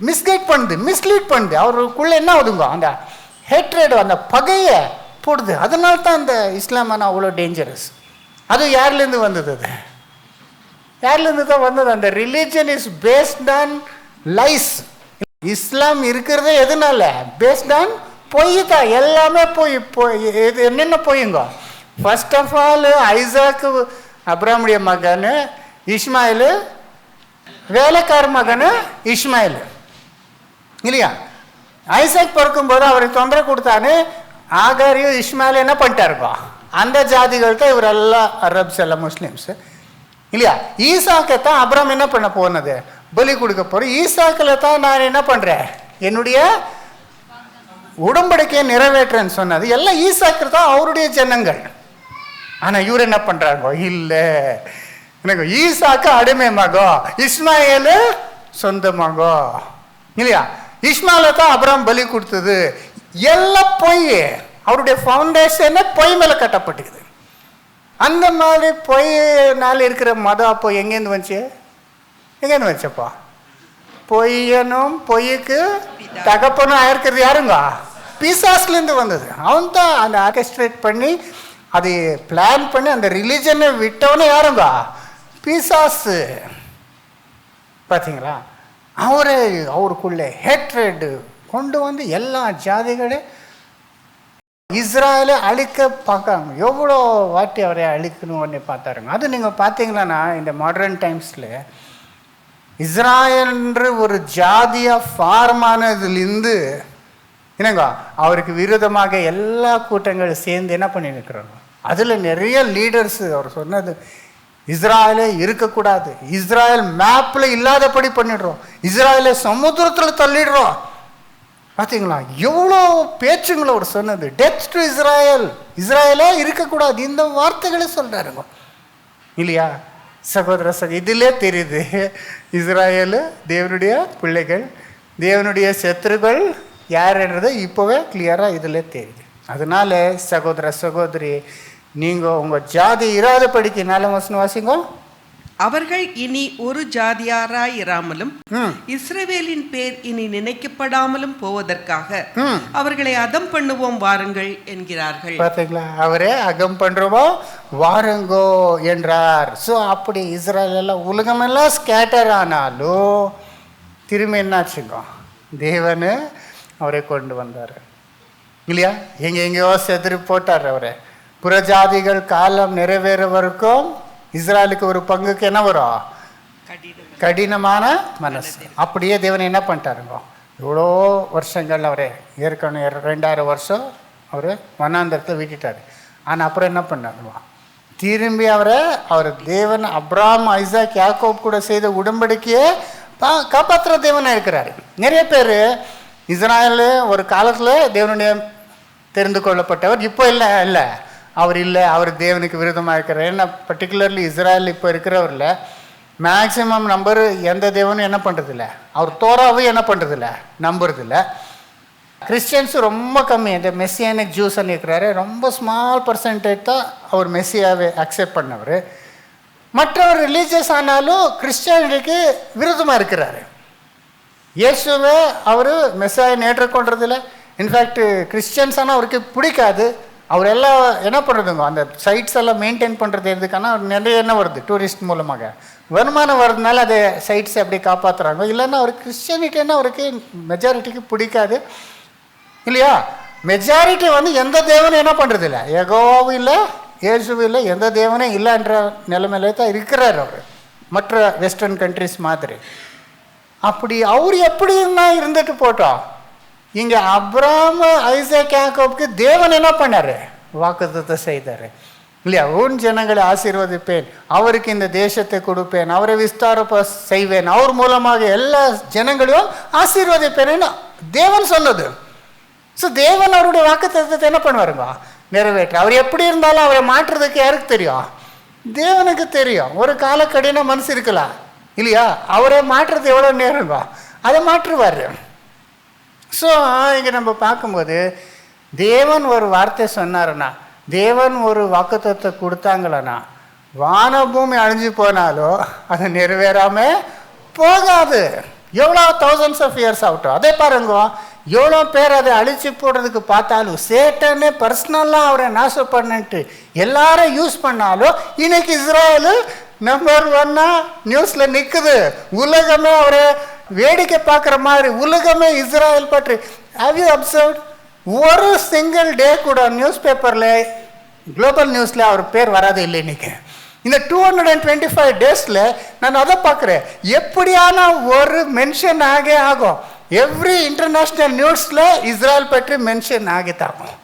மிஸ்லீட் பண்ணுது. அவருக்குள்ளே என்ன ஆகுதுங்க, அந்த ஹேட்ரேட், அந்த பகையை போடுது. அதனால தான் அந்த இஸ்லாமான அவ்வளோ டேஞ்சரஸ். அது யார்லேருந்து வந்தது, அது யார்லேருந்து தான் வந்தது. அந்த religion is based on lies. இஸ்லாம் இருக்கிறதே எதுனால, பேஸ்ட் ஆன் பொய் தான். எல்லாமே இது என்னென்ன பொய்யுங்க. ஃபர்ஸ்ட் ஆஃப் ஆல் ஐசாக்கு அப்ராமுடைய மகன், இஸ்மாயில் வேலைக்கார மகன் இஸ்மாயில் இல்லையா. ஐசாக் பிறக்கும்போது அவருக்கு தொந்தரவு கொடுத்தான்னு ஆகாரியும் இஸ்மாயில் என்ன பண்ணிட்டாருப்பா, அந்த ஜாதிகள் தான் இவரெல்லாம் அரப்ஸ் எல்லாம் முஸ்லீம்ஸ் இல்லையா. ஈசாக்கை தான் அப்ராம் என்ன பண்ண போனது, பலி கொடுக்க போகிறேன். ஈசாக்கில் தான் நான் என்ன பண்ணுறேன், என்னுடைய உடம்படிக்கையை நிறைவேற்றேன்னு சொன்னது எல்லாம் ஈசாக்கு தான், அவருடைய ஜனங்கள். ஆனால் இவர் என்ன பண்ணுறாங்க, இல்லை எனக்கு ஈசாக்கு அடிமை மகன், இஸ்மாயில் சொந்த மகன் இல்லையா. இஸ்மாயில தான் அப்ராம் பலி கொடுத்தது. எல்லாம் பொய். அவருடைய ஃபவுண்டேஷன் பொய் மேலே கட்டப்பட்டுக்குது. அந்த மாதிரி பொய்னால இருக்கிற மதம் அப்போ எங்கேருந்து வந்துச்சப்பா, பொய்யனும் பொய்யுக்கு தகப்பனும் ஆயிருக்கிறது யாருங்க, பிசாஸ்லேருந்து வந்தது. அவன் தான் அந்த ஆர்கெஸ்ட்ரேட் பண்ணி அது பிளான் பண்ணி அந்த ரிலிஜனை விட்டவனே யாருங்க? பிசாசு. பார்த்தீங்களா? அவருக்குள்ளே ஹேட்ரட் கொண்டு வந்து எல்லா ஜாதிகளையும் இஸ்ராயலை அழிக்க பார்க்காங்க. எவ்வளோ வாட்டி அவரை அழிக்கணும்னு பார்த்தாருங்க. அது நீங்கள் பார்த்தீங்களான்னா இந்த மாடர்ன் டைம்ஸில் இஸ்ராயல்ன்ற ஒரு ஜாதியாக ஃபார்ம் ஆனதுலேருந்து என்னங்க அவருக்கு விரோதமாக எல்லா கூட்டங்களும் சேர்ந்து என்ன பண்ணி நிற்கிறாங்க. அதில் நிறைய லீடர்ஸு அவர் சொன்னது இஸ்ராயலே இருக்கக்கூடாது, இஸ்ராயல் மேப்பில் இல்லாதபடி பண்ணிடுறோம், இஸ்ராயலை சமுத்திரத்தில் தள்ளிடுறோம். பார்த்தீங்களா எவ்வளோ பேச்சுங்களை அவர் சொன்னது. டெத் டு இஸ்ராயல், இஸ்ராயலே இருக்கக்கூடாது, இந்த வார்த்தைகளே சொல்கிறாருங்க இல்லையா சகோதர இதிலே தெரியுது இஸ்ராயல் தேவனுடைய பிள்ளைகள், தேவனுடைய சத்துருக்கள் யாருன்றது இப்போவே கிளியராக இதில் தெரியுது. அதனால சகோதர சகோதரி, நீங்கள் உங்கள் ஜாதி இராதபடிக்கு 4 வசனம் வாசிங்க. அவர்கள் இனி ஒரு ஜாதியாராய் இராமலும் இஸ்ரவேலின் பேர் இனி நினைக்கப்படாமலும் போவதற்காக அவர்களை அதம் பண்ணுவோம் வாருங்கள் என்கிறார்கள். பார்த்தீங்களா, அவரே அகம் பண்ணுறோம் வாருங்கோ என்றார். ஸோ அப்படி இஸ்ரேல் எல்லாம் உலகமெல்லாம் ஸ்கேட்டர் ஆனாலும் திரும்ப என்னாச்சுங்க, தேவனு அவரை கொண்டு வந்தார் இல்லையா. எங்கெங்கேயோ செதறி போட்டார் அவரை. புறஜாதிகள் காலம் நிறைவேற வரைக்கும் இஸ்ராயலுக்கு ஒரு பங்குக்கு என்ன வரும்? கடினமான மனசு. அப்படியே தேவனை என்ன பண்ணிட்டாருங்க, எவ்வளோ வருஷங்கள் அவரை ஏற்கனவே 2000 வருஷம் அவர் வனாந்தரத்தில் விட்டுட்டார். ஆனால் அப்புறம் என்ன பண்ணாருங்க, திரும்பி அவர் தேவன் அப்ராம் ஐசாக் யாக்கோப் கூட செய்த உடன்படிக்கையை காப்பாற்றுற தேவனாக இருக்கிறாரு. நிறைய பேர் இஸ்ராயல் ஒரு காலத்தில் தேவனுடைய தெரிந்து கொள்ளப்பட்டவர், இப்போ இல்லை அவர் இல்லை, அவர் தேவனுக்கு விரோதமாக இருக்கிறார். ஏன்னா பர்டிகுலர்லி இஸ்ராயல் இப்போ இருக்கிறவரில் மேக்சிமம் நம்பர் எந்த தேவனும் என்ன பண்ணுறதில்ல, அவர் தோராவும் என்ன பண்ணுறதில்ல, நம்புறதில்ல. கிறிஸ்டியன்ஸு ரொம்ப கம்மி. இந்த மெஸ்ஸியானிக் ஜூஸ்ன்னு இருக்கிறாரு, ரொம்ப ஸ்மால் பர்சன்டேஜ் தான் அவர் மெஸ்ஸியாவை அக்செப்ட் பண்ணவர். மற்றவர் ரிலீஜியஸ் ஆனாலும் கிறிஸ்டியானிட்டிக்கு விரோதமாக இருக்கிறாரு. இயேசுவை அவர் மெஸ்ஸாயை ஏற்றுக்கொண்டதில்லை. இன்ஃபேக்ட் கிறிஸ்டியன்ஸ் ஆனால் அவருக்கு பிடிக்காது. அவர் எல்லாம் என்ன பண்ணுறதுங்க, அந்த சைட்ஸ் எல்லாம் மெயின்டைன் பண்ணுறது எதுக்கான நிறைய என்ன வருது, டூரிஸ்ட் மூலமாக வருமானம் வர்றதுனால அதை சைட்ஸ் அப்படி காப்பாற்றுறாங்க. இல்லைன்னா அவருக்கு கிறிஸ்டியானிட்டின்னா அவருக்கு மெஜாரிட்டிக்கு பிடிக்காது இல்லையா. மெஜாரிட்டி எந்த தேவனும் என்ன பண்ணுறதில்ல, யெகோவாவும் இல்லை இயேசுவும் இல்லை, எந்த தேவனே இல்லைன்ற நிலைமையில தான் இருக்கிறார் அவர், மற்ற வெஸ்டர்ன் கண்ட்ரிஸ் மாதிரி. அப்படி அவர் எப்படின்னா இருந்துட்டு போட்டோம். இங்கே அப்ராம் ஐசாக் யாக்கோபுக்கு தேவன் என்ன பண்ணார், வாக்குத்தத்தம் செய்தார் இல்லையா. உன் ஜனங்களை ஆசீர்வதிப்பேன், அவருக்கு இந்த தேசத்தை கொடுப்பேன், அவரை விஸ்தார செய்வேன், அவர் மூலமாக எல்லா ஜனங்களையும் ஆசீர்வதிப்பேன்னு தேவன் சொன்னது. ஸோ தேவன் அவருடைய வாக்குத்தத்தத்தை என்ன பண்ணுவாருங்க, நிறைவேற்ற. அவர் எப்படி இருந்தாலும் அவரை மாற்றுறதுக்கு யாருக்கு தெரியும், தேவனுக்கு தெரியும். ஒரு கால கடின மனசு இருக்கலாம் இல்லையா, அவரை மாற்றுறது எவ்வளோ நேரங்க, அதை மாற்றுவார். ஸோ இங்கே நம்ம பார்க்கும்போது தேவன் ஒரு வார்த்தை சொன்னாருன்னா, தேவன் ஒரு வாக்குத்தத்தை கொடுத்தாங்களன்னா, வானபூமி அழிஞ்சு போனாலும் அது நிறைவேறாமல் போகாது. எவ்வளோ thousands of years ஆகட்டும். அதே பாருங்க, எவ்வளோ பேர் அதை அழிச்சு போடுறதுக்கு பார்த்தாலும் சேட்டனே பர்சனலாக அவரை நாசம் பண்ணிட்டு எல்லாரும் யூஸ் பண்ணாலும் இன்னைக்கு இஸ்ராயல் நம்பர் 1 நியூஸில் நிற்குது. உலகமே அவரை வேடிக்கை பார்க்குற மாதிரி, உலகமே இஸ்ராயல் பற்றி. Have you observed? ஒரு சிங்கிள் டே கூட நியூஸ் பேப்பரில் குளோபல் நியூஸில் அவர் பேர் வராது இல்லை இன்னைக்கு. இந்த 225 டேஸில் நான் அதை பார்க்குறேன், எப்படியான ஒரு மென்ஷன் ஆகும். எவ்ரி இன்டர்நேஷ்னல் நியூஸில் இஸ்ராயல் பற்றி மென்ஷன் ஆகித்தாகும்.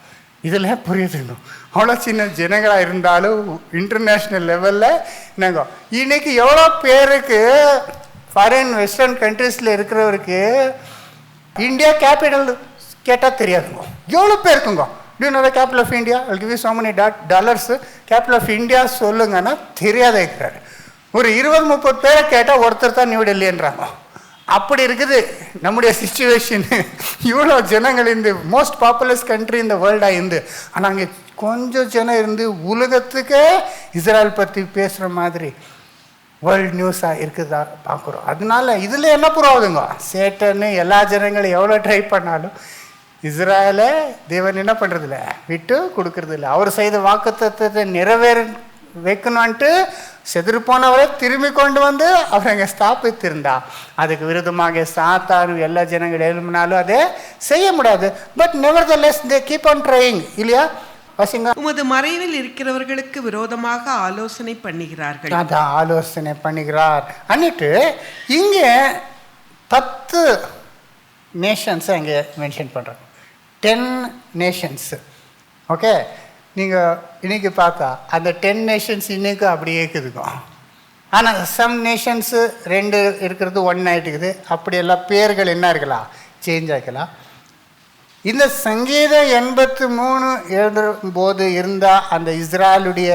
இதில் புரியுதுங்க, அவ்வளோ சின்ன ஜனங்களாக இருந்தாலும் இன்டர்நேஷ்னல் லெவலில் என்னங்க இன்னைக்கு எவ்வளோ பேருக்கு ஃபாரின் வெஸ்டர்ன் கண்ட்ரீஸில் இருக்கிறவருக்கு இந்தியா கேபிட்டல் கேட்டால் தெரியாதுங்க. எவ்வளோ பேருக்குங்க, Do you know the capital of India? I'll give you so many dollars. Capital of India சொல்லுங்கன்னா தெரியாத இருக்கிறாரு. ஒரு 20-30 பேரை கேட்டால் ஒருத்தர் தான் நியூ டெல்லின்றாங்க. அப்படி இருக்குது நம்முடைய சிச்சுவேஷன். இவ்வளோ ஜனங்கள் இருந்து மோஸ்ட் பாப்புலஸ் கண்ட்ரி இந்த வேர்ல்டாக இருந்து, ஆனால் அங்கே கொஞ்சம் ஜனம் இருந்து உலகத்துக்கே இஸ்ரேல் பற்றி பேசுகிற மாதிரி வேர்ல்டு நியூஸாக இருக்குதா பார்க்குறோம். அதனால இதில் என்ன ப்ராப்ளங்க, சேட்டன்னு எல்லா ஜனங்களும் எவ்வளோ ட்ரை பண்ணாலும் இஸ்ராயலை தேவன் என்ன பண்ணுறதில்ல, விட்டு கொடுக்கறதில்ல. அவர் செய்த வாக்குத்தத்தத்தை நிறைவேற வைக்கணும்ன்ட்டு செதுரு போனவரை திரும்பி கொண்டு வந்து அவர் அங்கே ஸ்தாபித்திருந்தா. அதுக்கு விருதமாக சாத்தானு எல்லா ஜனங்கள் எழுப்பினாலும் அதை செய்ய முடியாது. But nevertheless they keep on trying. இல்லையா? வாசிங்க. உமது மறைவில் இருக்கிறவர்களுக்கு விரோதமாக ஆலோசனை பண்ணுகிறார்கள். அதான் ஆலோசனை பண்ணுகிறார் அன்னிட்டு இங்கே 10 நேஷன்ஸை அங்கே மென்ஷன் பண்ணுறாங்க. 10 நேஷன்ஸ். ஓகே, நீங்கள் இன்னைக்கு பார்த்தா அந்த 10 நேஷன்ஸ் இன்னைக்கு அப்படியே இருக்குதுக்கும். ஆனால் சம் நேஷன்ஸு 2 இருக்கிறது 1 ஆகிட்டுக்குது. அப்படியெல்லாம் பேர்கள் என்ன இருக்கலாம், சேஞ்ச் ஆகிக்கலாம். இந்த சங்கீதம் 83 எழுதும்போது இருந்தால் அந்த இஸ்ராயலுடைய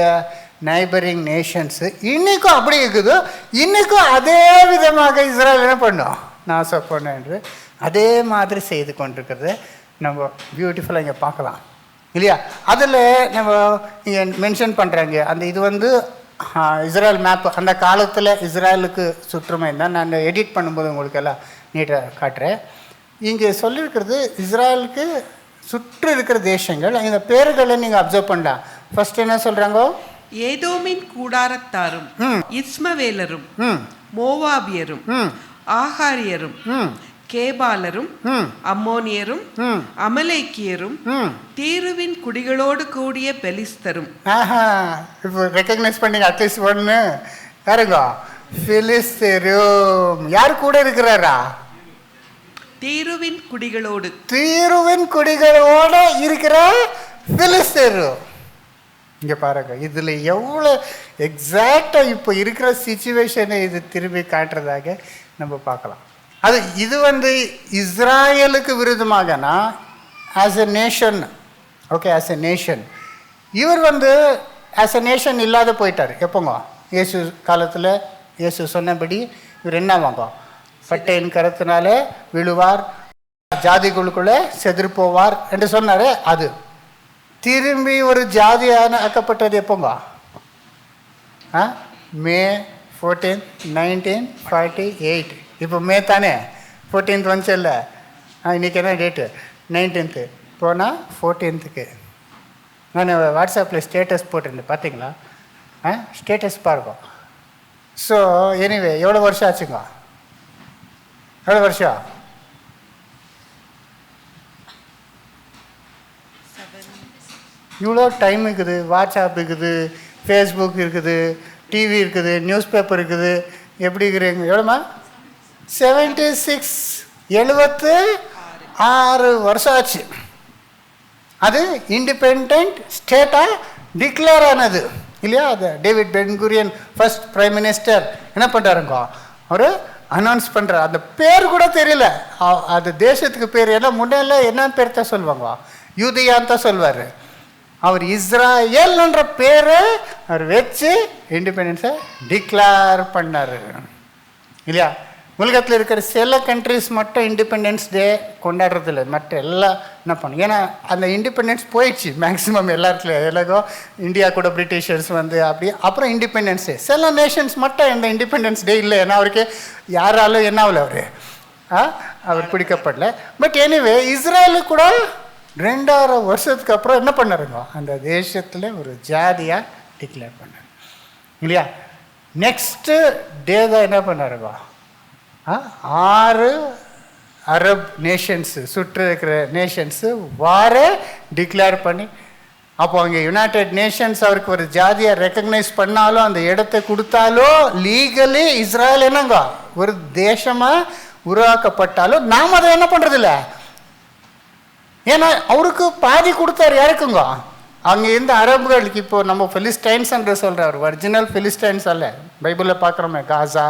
நைபரிங் நேஷன்ஸு இன்றைக்கும் அப்படி இருக்குது. இன்றைக்கும் அதே விதமாக இஸ்ராயல் என்ன பண்ணோம், நாசம் பண்ண என்று அதே மாதிரி செய்து கொண்டிருக்கிறது நம்ம பியூட்டிஃபுல்லாக இங்கே பார்க்கலாம். இல்லையா? அதில் நம்ம இங்கே மென்ஷன் பண்ணுறாங்க. அந்த இது இஸ்ராயல் மேப். அந்த காலத்தில் இஸ்ராயலுக்கு சுற்றுமை தான். நான் எடிட் பண்ணும்போது உங்களுக்கு எல்லாம் நீட்டாக காட்டுறேன். இங்கே சொல்லியிருக்கிறது இஸ்ராயலுக்கு சுற்று இருக்கிற தேசங்கள். இந்த பேர்களை நீங்கள் அப்சர்வ் பண்ணலாம். ஃபர்ஸ்ட் என்ன சொல்கிறாங்க, ஏதோமின் கூடாரத்தாரும் இஸ்மவேலரும் மோவாபியரும் ஆகாரியரும் கேபாலரும் அம்மோனியரும் அமலேக்கியரும் தீருவின் குடிகளோடு கூடிய பெலிஸ்தரும். இப்போ ரெக்கக்னைஸ் பண்ணி அட்லீஸ்ட் ஒன்று யாருங்க, பிலிஸ்தரும். யார் கூட இருக்கிறாரா, தீருவின் குடிகளோடு, தீருவின் குடிகளோட இருக்கிற பிலிஸ்தரு. இங்கே பாருங்க, இதில் எவ்வளோ எக்ஸாக்டாக இப்போ இருக்கிற சிச்சுவேஷனை இது திரும்பி காட்டுறதாக நம்ம பார்க்கலாம். இது இஸ்ராயலுக்கு விருதமாகனா as a nation. Okay, as a nation இவர் ஆஸ் எ நேஷன் இல்லாத போயிட்டார். எப்போங்க, இயேசு காலத்தில் இயேசு சொன்னபடி இவர் என்ன வாங்க, பட்டையின் கருத்தினால விழுவார், ஜாதிகளுக்குள்ளே செதிர் போவார் என்று சொன்னார். அது திரும்பி ஒரு ஜாதியான ஆக்கப்பட்டது எப்போங்க, மே 14, 1948. இப்போ மே தானே, 14th வந்துச்சு இல்லை, இன்றைக்கி என்ன டேட்டு, 19th போனால் 14th. நான் வாட்ஸ்அப்பில் ஸ்டேட்டஸ் போட்டிருந்தேன், பார்த்தீங்களா? ஸ்டேட்டஸ் பாருங்க. ஸோ எனிவே எவ்வளோ வருஷம் ஆச்சுங்க, எவ்வளோ வருஷம், 7 இவ்வளோ டைம் இருக்குது. வாட்ஸ்அப் இருக்குது, ஃபேஸ்புக் இருக்குது, டிவி இருக்குது, நியூஸ் பேப்பர் இருக்குது. எப்படி இருக்கிறீங்க, எவ்வளோமா, 76 76 வருஷம் ஆச்சு. அது இண்டிபெண்ட் ஸ்டேட்டாக டிக்ளேர் ஆனது இல்லையா? அது David Ben Gurion first prime minister என்ன பண்ணுறாருங்க, அவர் அனௌன்ஸ் பண்ணுறார். அந்த பேர் கூட தெரியல, அது தேசத்துக்கு பேர் எல்லாம் முன்னெல்லாம் என்ன பேர் தான் சொல்லுவாங்க, யூதியான்னு தான் சொல்வார். அவர் இஸ்ராயல்ன்ற பேரை அவர் வச்சு இண்டிபெண்டன்ஸை டிக்ளேர் பண்ணார் இல்லையா? உலகத்தில் இருக்கிற சில கண்ட்ரிஸ் மட்டும் இண்டிபெண்டன்ஸ் டே கொண்டாடுறதில்ல, மற்ற எல்லாம் என்ன பண்ணும், ஏன்னா அந்த இண்டிபெண்டன்ஸ் போயிடுச்சு மேக்ஸிமம் எல்லா இடத்துலையும். எல்லாருக்கும் இந்தியா கூட பிரிட்டிஷர்ஸ் அப்படி அப்புறம் இண்டிபெண்டன்ஸ் டே. சில நேஷன்ஸ் மட்டும் இந்த இண்டிபெண்டன்ஸ் டே இல்லை, ஏன்னா அவருக்கு யாராலும் என்ன ஆகல, அவர் பிடிக்கப்படல. பட் எனிவே இஸ்ரேலு கூட 2000 வருஷத்துக்கு அப்புறம் என்ன பண்ணாருங்க, அந்த தேசத்தில் ஒரு ஜாதியாக டிக்ளேர் பண்ணார் இல்லையா? நெக்ஸ்ட்டு டே தான் என்ன பண்ணாருங்க, 6 அரப் நேஷன்ஸு, சுற்று இருக்கிற நேஷன்ஸு வார டிக்ளேர் பண்ணி, அப்போ அங்கே யுனைடெட் நேஷன்ஸ் அவருக்கு ஒரு ஜாதியாக ரெக்கக்னைஸ் பண்ணாலும், அந்த இடத்தை கொடுத்தாலும், லீகலி இஸ்ராயல் என்னங்க ஒரு தேசமாக உருவாக்கப்பட்டாலும் நாம் அதை என்ன பண்ணுறதில்ல. ஏன்னா அவருக்கு பாதி கொடுத்தாரு யாருக்குங்க, அங்கே இருந்த அரபுகளுக்கு. இப்போ நம்ம பிலிஸ்டைன்ஸ் என்று சொல்கிறார், ஒரிஜினல் பிலிஸ்டைன்ஸ் அல்ல. பைபிளில் பார்க்குறோமே, காசா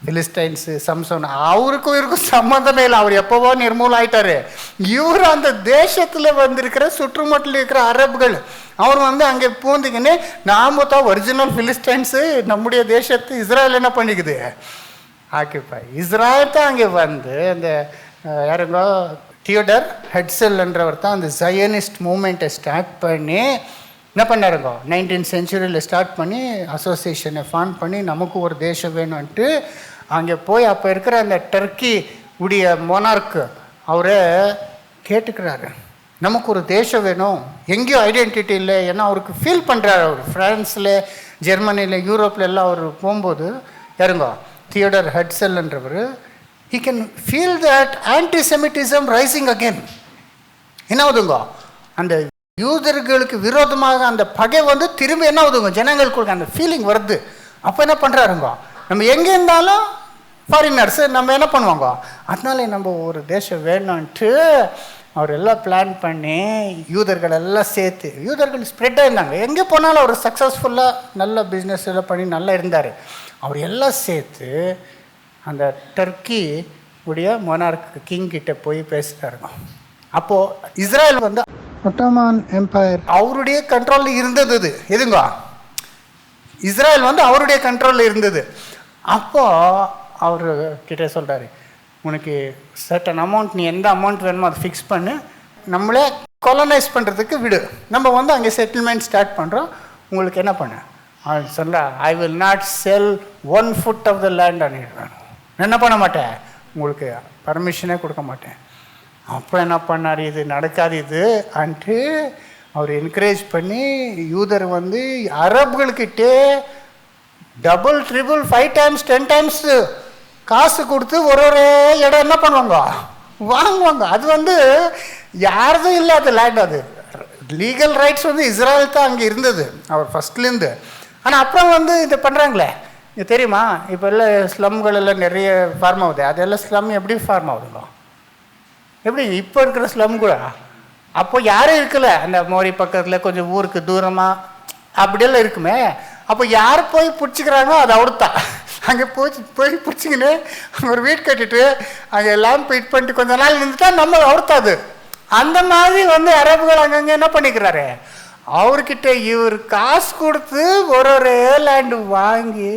பிலிஸ்டைன்ஸு, சம்சோன், அவருக்கும் இருக்கும் சம்மந்தமே இல்லை. அவர் எப்போவோ நிர்மூலம் ஆயிட்டாரு. இவர் அந்த தேசத்தில் வந்திருக்கிற சுற்றுமட்டில் இருக்கிற அரபுகள் அவர் அங்கே பூந்துக்கின்னு நாம தான் ஒரிஜினல் பிலிஸ்டைன்ஸு நம்முடைய தேசத்து இஸ்ராயல் என்ன பண்ணிக்குது, ஆக்கிப்பா. இஸ்ராயல் தான் அங்கே அந்த யாருங்க தியோடர் ஹெட்சல்ன்றவர் தான் அந்த ஜயனிஸ்ட் மூமெண்ட்டை ஸ்டார்ட் பண்ணி என்ன பண்ணாருங்க, 19th century ஸ்டார்ட் பண்ணி அசோசியேஷனை ஃபார்ம் பண்ணி நமக்கு ஒரு தேசம் வேணும்ன்ட்டு அங்கே போய் அப்போ இருக்கிற அந்த டர்க்கி உடைய மொனார்க்கு அவரை கேட்டுக்கிறாரு, நமக்கு ஒரு தேசம் வேணும், எங்கேயும் ஐடென்டிட்டி இல்லை. ஏன்னா அவருக்கு ஃபீல் பண்ணுறாரு. அவர் ஃப்ரான்ஸில், ஜெர்மனியில், யூரோப்பில் எல்லாம் அவர் போகும்போது யாருங்க Theodore ஹெட்சல்ன்றவர், he can feel that anti-Semitism rising again. என்ன ஆகுதுங்க, அந்த யூதர்களுக்கு விரோதமாக அந்த பகை வந்து திரும்பி என்ன ஆகுதுங்க, ஜனங்களுக்கு அந்த ஃபீலிங் வருது. அப்போ என்ன பண்ணுறாருங்க, நம்ம எங்கே இருந்தாலும் ஃபாரினர்ஸு நம்ம என்ன பண்ணுவாங்க, அதனால நம்ம ஒரு தேசம் வேணும்ன்ட்டு அவர் எல்லாம் பிளான் பண்ணி யூதர்கள் எல்லாம் சேர்த்து, யூதர்கள் ஸ்ப்ரெட்டாக இருந்தாங்க, எங்கே போனாலும் அவர் சக்ஸஸ்ஃபுல்லாக நல்ல பிஸ்னஸ் எல்லாம் பண்ணி நல்லா இருந்தார். அவர் எல்லாம் சேர்த்து அந்த டர்க்கி உடைய மொனார்க் கிங் கிட்ட போய் பேசுகிறாருங்க. அப்போது இஸ்ரேல் வந்து ஒட்டோமான் எம்பையர் அவருடைய கண்ட்ரோலில் இருந்தது. இது எதுங்க, இஸ்ரேல் வந்து அவருடைய கண்ட்ரோலில் இருந்தது. அப்போது அவர் கிட்டே சொல்கிறாரு, உனக்கு சர்டன் அமௌண்ட், நீ எந்த அமௌண்ட் வேணுமோ அதை ஃபிக்ஸ் பண்ணு, நம்மளே கொலனைஸ் பண்ணுறதுக்கு விடு, நம்ம வந்து அங்கே செட்டில்மெண்ட் ஸ்டார்ட் பண்ணுறோம், உங்களுக்கு என்ன பண்ண அவன் சொல்ல, I will not sell 1 foot of the land அன்னிடுவேன், என்ன பண்ண மாட்டேன், உங்களுக்கு பர்மிஷனே கொடுக்க மாட்டேன். அப்போ என்ன பண்ணார், இது நடக்காது இது அன்ட்டு அவர் என்கரேஜ் பண்ணி யூதர் வந்து அரபுகள்கிட்டே டபுள் ட்ரிபிள் 5 times 10 times காசு கொடுத்து ஒரு இடம் என்ன பண்ணுவாங்க, வாங்குவாங்க. அது வந்து யாரதும் இல்லை அது லேண்ட், அது லீகல் ரைட்ஸ் வந்து இஸ்ரேல் தான் அங்கே இருந்தது அவர் ஃபஸ்ட்லேருந்து. ஆனால் அப்புறம் வந்து இதை பண்ணுறாங்களே, இது தெரியுமா, இப்போ எல்லாம் ஸ்லம்கள் எல்லாம் நிறைய ஃபார்ம் ஆகுது, அதெல்லாம் ஸ்லம் எப்படி ஃபார்ம் ஆகுதுங்க, எப்படி இப்போ இருக்கிற ஸ்லம் கூட அப்போ யாரும் இருக்கல, அந்த மோரி பக்கத்தில் கொஞ்சம் ஊருக்கு தூரமாக அப்படியெல்லாம் இருக்குமே. அப்போ யார் போய் பிடிச்சிக்கிறாங்களோ அது அவர்தான், அங்கே போய் பிடிச்சிக்கின்னு அங்கே ஒரு வீடு கட்டிட்டு அங்கே எல்லாம் ஃபிட் பண்ணிட்டு கொஞ்ச நாள் நின்றுட்டா நம்ம அவர்த்தாது. அந்த மாதிரி வந்து அரபுகள் அங்கங்கே என்ன பண்ணிக்கிறாரு, அவர்கிட்ட இவர் காசு கொடுத்து ஒரு லேண்டு வாங்கி,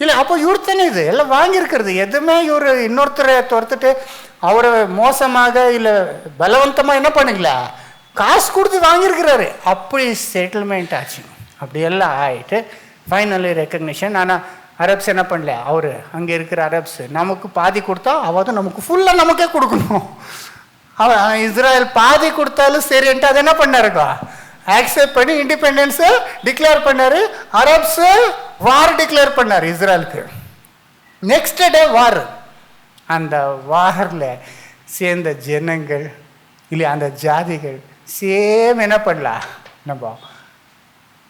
இல்லை அப்போ இவர் தானே இது எல்லாம் வாங்கியிருக்கிறது, எதுவுமே இவர் இன்னொருத்தரை துரத்துட்டு அவரை மோசமாக இல்லை பலவந்தமாக என்ன பண்ணிக்கல, காசு கொடுத்து வாங்கியிருக்கிறாரு. அப்படி செட்டில்மெண்ட் ஆச்சு, அப்படியெல்லாம் ஆகிட்டு ஃபைனலி ரெக்கக்னிஷன். ஆனால் அரப்ஸ் என்ன பண்ணல, அவர் அங்கே இருக்கிற அரப்ஸ் நமக்கு பாதி கொடுத்தா அவது நமக்கு ஃபுல்லாக நமக்கே கொடுக்கணும். அவர் இஸ்ரேல் பாதி கொடுத்தாலும் சரின்ட்டு அதை என்ன பண்ணாருக்கா, ஆக்செப்ட் பண்ணி இண்டிபெண்டன்ஸை டிக்ளேர் பண்ணார். அரப்ஸு வார் டிக்ளேர் பண்ணார் இஸ்ரேலுக்கு. நெக்ஸ்ட் டே வார். அந்த வாரில் சேர்ந்த ஜனங்கள் இல்லை அந்த ஜாதிகள் சேம் என்ன பண்ணலாம், நம்ம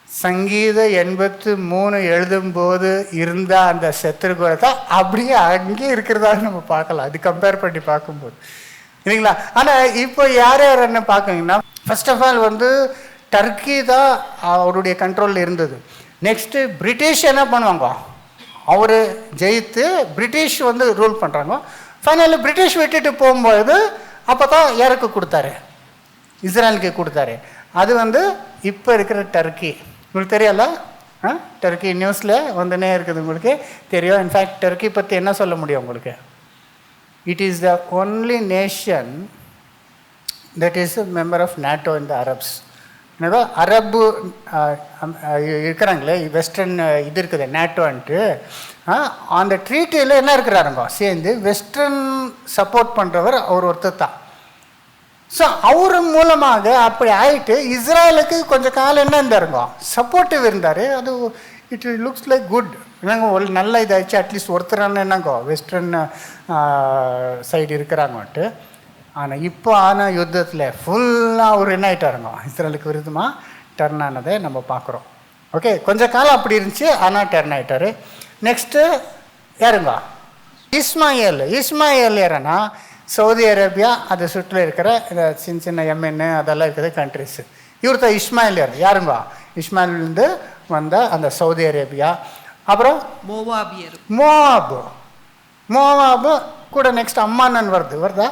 சங்கீதம் 83 எழுதும்போது இருந்த அந்த சத்துருக்குறை தான் அப்படியே அங்கே இருக்கிறதாக நம்ம பார்க்கலாம், அது கம்பேர் பண்ணி பார்க்கும்போது இல்லைங்களா. ஆனால் இப்போ யார் யார் என்ன பார்க்குங்கன்னா, ஃபர்ஸ்ட் ஆஃப் ஆல் வந்து டர்க்கி தான் அவருடைய கண்ட்ரோலில் இருந்தது. நெக்ஸ்ட்டு பிரிட்டிஷ் என்ன பண்ணுவாங்க, அவர் ஜெயித்து பிரிட்டிஷ் வந்து ரூல் பண்ணுறாங்க. ஃபைனலி பிரிட்டிஷ் விட்டுட்டு போகும்போது அப்போ தான் யாருக்கு கொடுத்தாரு, இஸ்ரேலுக்கு கொடுத்தாரு. அது வந்து இப்போ இருக்கிற டர்க்கி, உங்களுக்கு தெரியல, டர்க்கி நியூஸில் வந்துனே இருக்குது, உங்களுக்கு தெரியும். இன்ஃபேக்ட் டர்க்கி பற்றி என்ன சொல்ல முடியும் உங்களுக்கு, it is the only nation that is a member of NATO in the Arabs. என்னதோ அரபு இருக்கிறாங்களே, வெஸ்டர்ன் இது இருக்குது நேட்டோன்ட்டு, அந்த ட்ரீட்டியில் என்ன இருக்கிறாருங்க சேர்ந்து வெஸ்டர்ன் சப்போர்ட் பண்ணுறவர் அவர் ஒருத்தர் தான். ஸோ அவர் மூலமாக அப்படி ஆகிட்டு இஸ்ரேலுக்கு கொஞ்சம் காலம் என்ன இருந்தாருங்க, சப்போர்ட்டிவ் இருந்தார். அது இட் லுக்ஸ் லைக் குட், என்னங்க ஒரு நல்ல இதாகிடுச்சு, அட்லீஸ்ட் ஒருத்தரான என்னங்கோ வெஸ்டர்ன் சைடு இருக்கிறாங்கன்ட்டு. ஆனால் இப்போ ஆன யுத்தத்தில் ஃபுல்லாக அவர் என்ன ஆகிட்டாருங்க, இஸ்ரேலுக்கு விருதமாக டர்ன் ஆனதை நம்ம பார்க்குறோம். ஓகே, கொஞ்சம் காலம் அப்படி இருந்துச்சு, ஆனால் டர்ன் ஆகிட்டார். நெக்ஸ்ட்டு யாருங்க, இஸ்மாயில் யாருன்னா சவுதி அரேபியா அதை சுற்றில் இருக்கிற இந்த சின்ன சின்ன எம்என் அதெல்லாம் இருக்கிற கண்ட்ரிஸு. இவர் தான் இஸ்மாயில் யாருங்க, இஸ்மாயிலேருந்து வந்த அந்த சவுதி அரேபியா. அப்புறம் மோவாபு கூட நெக்ஸ்ட் அம்மானன் வருதா,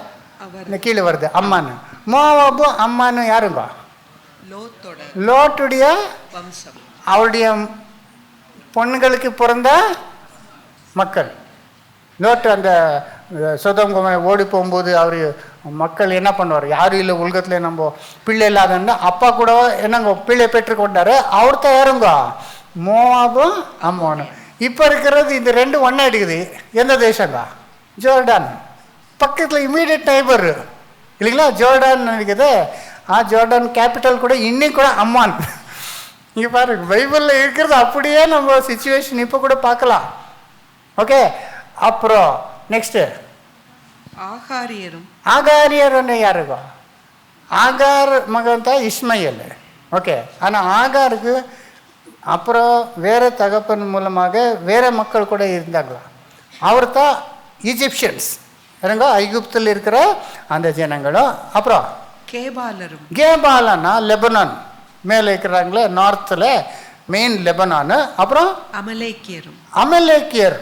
இந்த கீழே வருது அம்மானு. மோவாபு அம்மானு யாருங்க, லோட்டுடைய அவருடைய பொண்ணுங்களுக்கு பிறந்த மக்கள். லோட்டு அந்த சொதம் ஓடி போகும்போது அவர் மக்கள் என்ன பண்ணுவார், யாரும் இல்லை உலகத்தில் நம்ம பிள்ளை இல்லாதன்னா அப்பா கூட என்னங்க பிள்ளை பெற்றுக்கொண்டாரு, அவர் தான் யாருங்க, மோவாபும் அம்மோனும். இப்போ இருக்கிறது இந்த ரெண்டு ஒன்றா எடுக்குது. எந்த தேசங்க, ஜோர்டான் பக்கத்தில் இமீடியட் நைபர் இல்லைங்களா? ஜோர்டான் இருக்குது. ஜோர்டான் கேபிட்டல் கூட இன்னைக்கு கூட அம்மான். இங்கே பாருங்க, பைபிளில் இருக்கிறது அப்படியே நம்ம சிச்சுவேஷன் இப்போ கூட பார்க்கலாம். ஓகே, அப்புறம் நெக்ஸ்ட்டு ஆகாரியர் யாருக்கும்? ஆகார் மகன் தான் இஸ்மாயில். ஓகே, ஆனால் ஆகாருக்கு அப்புறம் வேறு தகப்பன் மூலமாக வேறு மக்கள் கூட இருந்தாங்களா? அவர் தான் ஈஜிப்சியன்ஸ் இருங்க, ஐகுப்தில் இருக்கிற அந்த ஜனங்களும். அப்புறம் கேபாலனா லெபனான் மேலே இருக்கிறாங்களே, நார்த்தில் மெயின் லெபனானு. அப்புறம் அமலேக்கியர்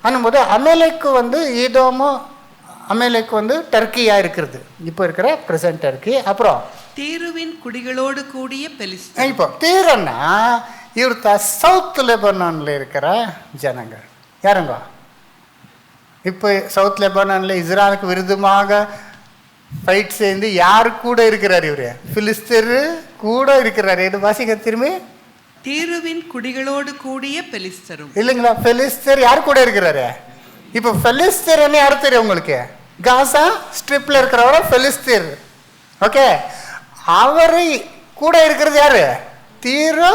அனும்போது அமலேக்கு வந்து ஈதோமும் அமலேக்கு வந்து டர்க்கியாக இருக்கிறது, இப்போ இருக்கிற ப்ரெசன்ட் டர்க்கி. அப்புறம் தீருவின் குடிகளோடு கூடிய பெலிஸ்தர். இப்போ தீரன்னா இவர் சவுத் லெபனானில் இருக்கிற ஜனங்கள் யாருங்க? இப்போ சவுத் லெபனானில் இஸ்ரேலுக்கு விருதுமாக ஃபைட் சேர்ந்து யாரு கூட இருக்கிறார்? இவர் பிலிஸ்தர் கூட இருக்கிறார். இது வாசிக்க திரும்பி. தீருவின் குடிகளோடு கூடிய பெலிஸ்தரும். இல்லைங்களா? பெலிஸ்தர் யார் கூட இருக்கிறாரு? இப்போ பெலிஸ்தர் என்ன யாரு தெரியும் உங்களுக்கு? காசா ஸ்ட்ரிப்ல இருக்கிறவர பெலிஸ்தர். ஓகே, அவரு கூட இருக்கிறது யாரு? தீரு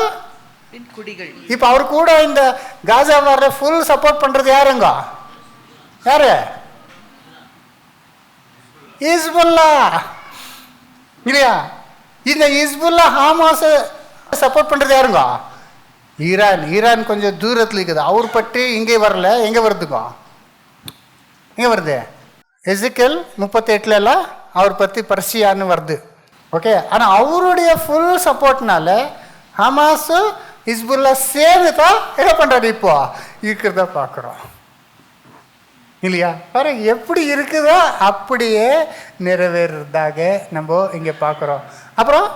குடிகள். இப்போ அவர் கூட இந்த காசா வர ஃபுல் சப்போர்ட் பண்றது யாருங்க? யாரு? ஹிஸ்புல்லா இல்லையா? இந்த ஹிஸ்புல்லா ஹமாஸ் சப்போர்ட் பண்றது யாருங்க? ஈரான் கொஞ்சம் தூரத்தில் இருக்குது. அவர் பற்றி இங்கே வரல. எங்கே வருதுங்க? எங்கே வருது? எசிக்கல் 38 அவர் பற்றி பர்சியான்னு வருது. ஓகே, ஆனால் அவருடைய ஃபுல் சப்போர்ட்னால ஹமாஸ் ஹிஸ்புல்லா சேர்ந்து தான் என்ன பண்ணுறாரு இப்போ இருக்கிறத பார்க்குறோம் இல்லையா? பாருங்க எப்படி இருக்குதோ அப்படியே நிறைவேறதாக நம்ம இங்கே பார்க்குறோம். அப்புறம்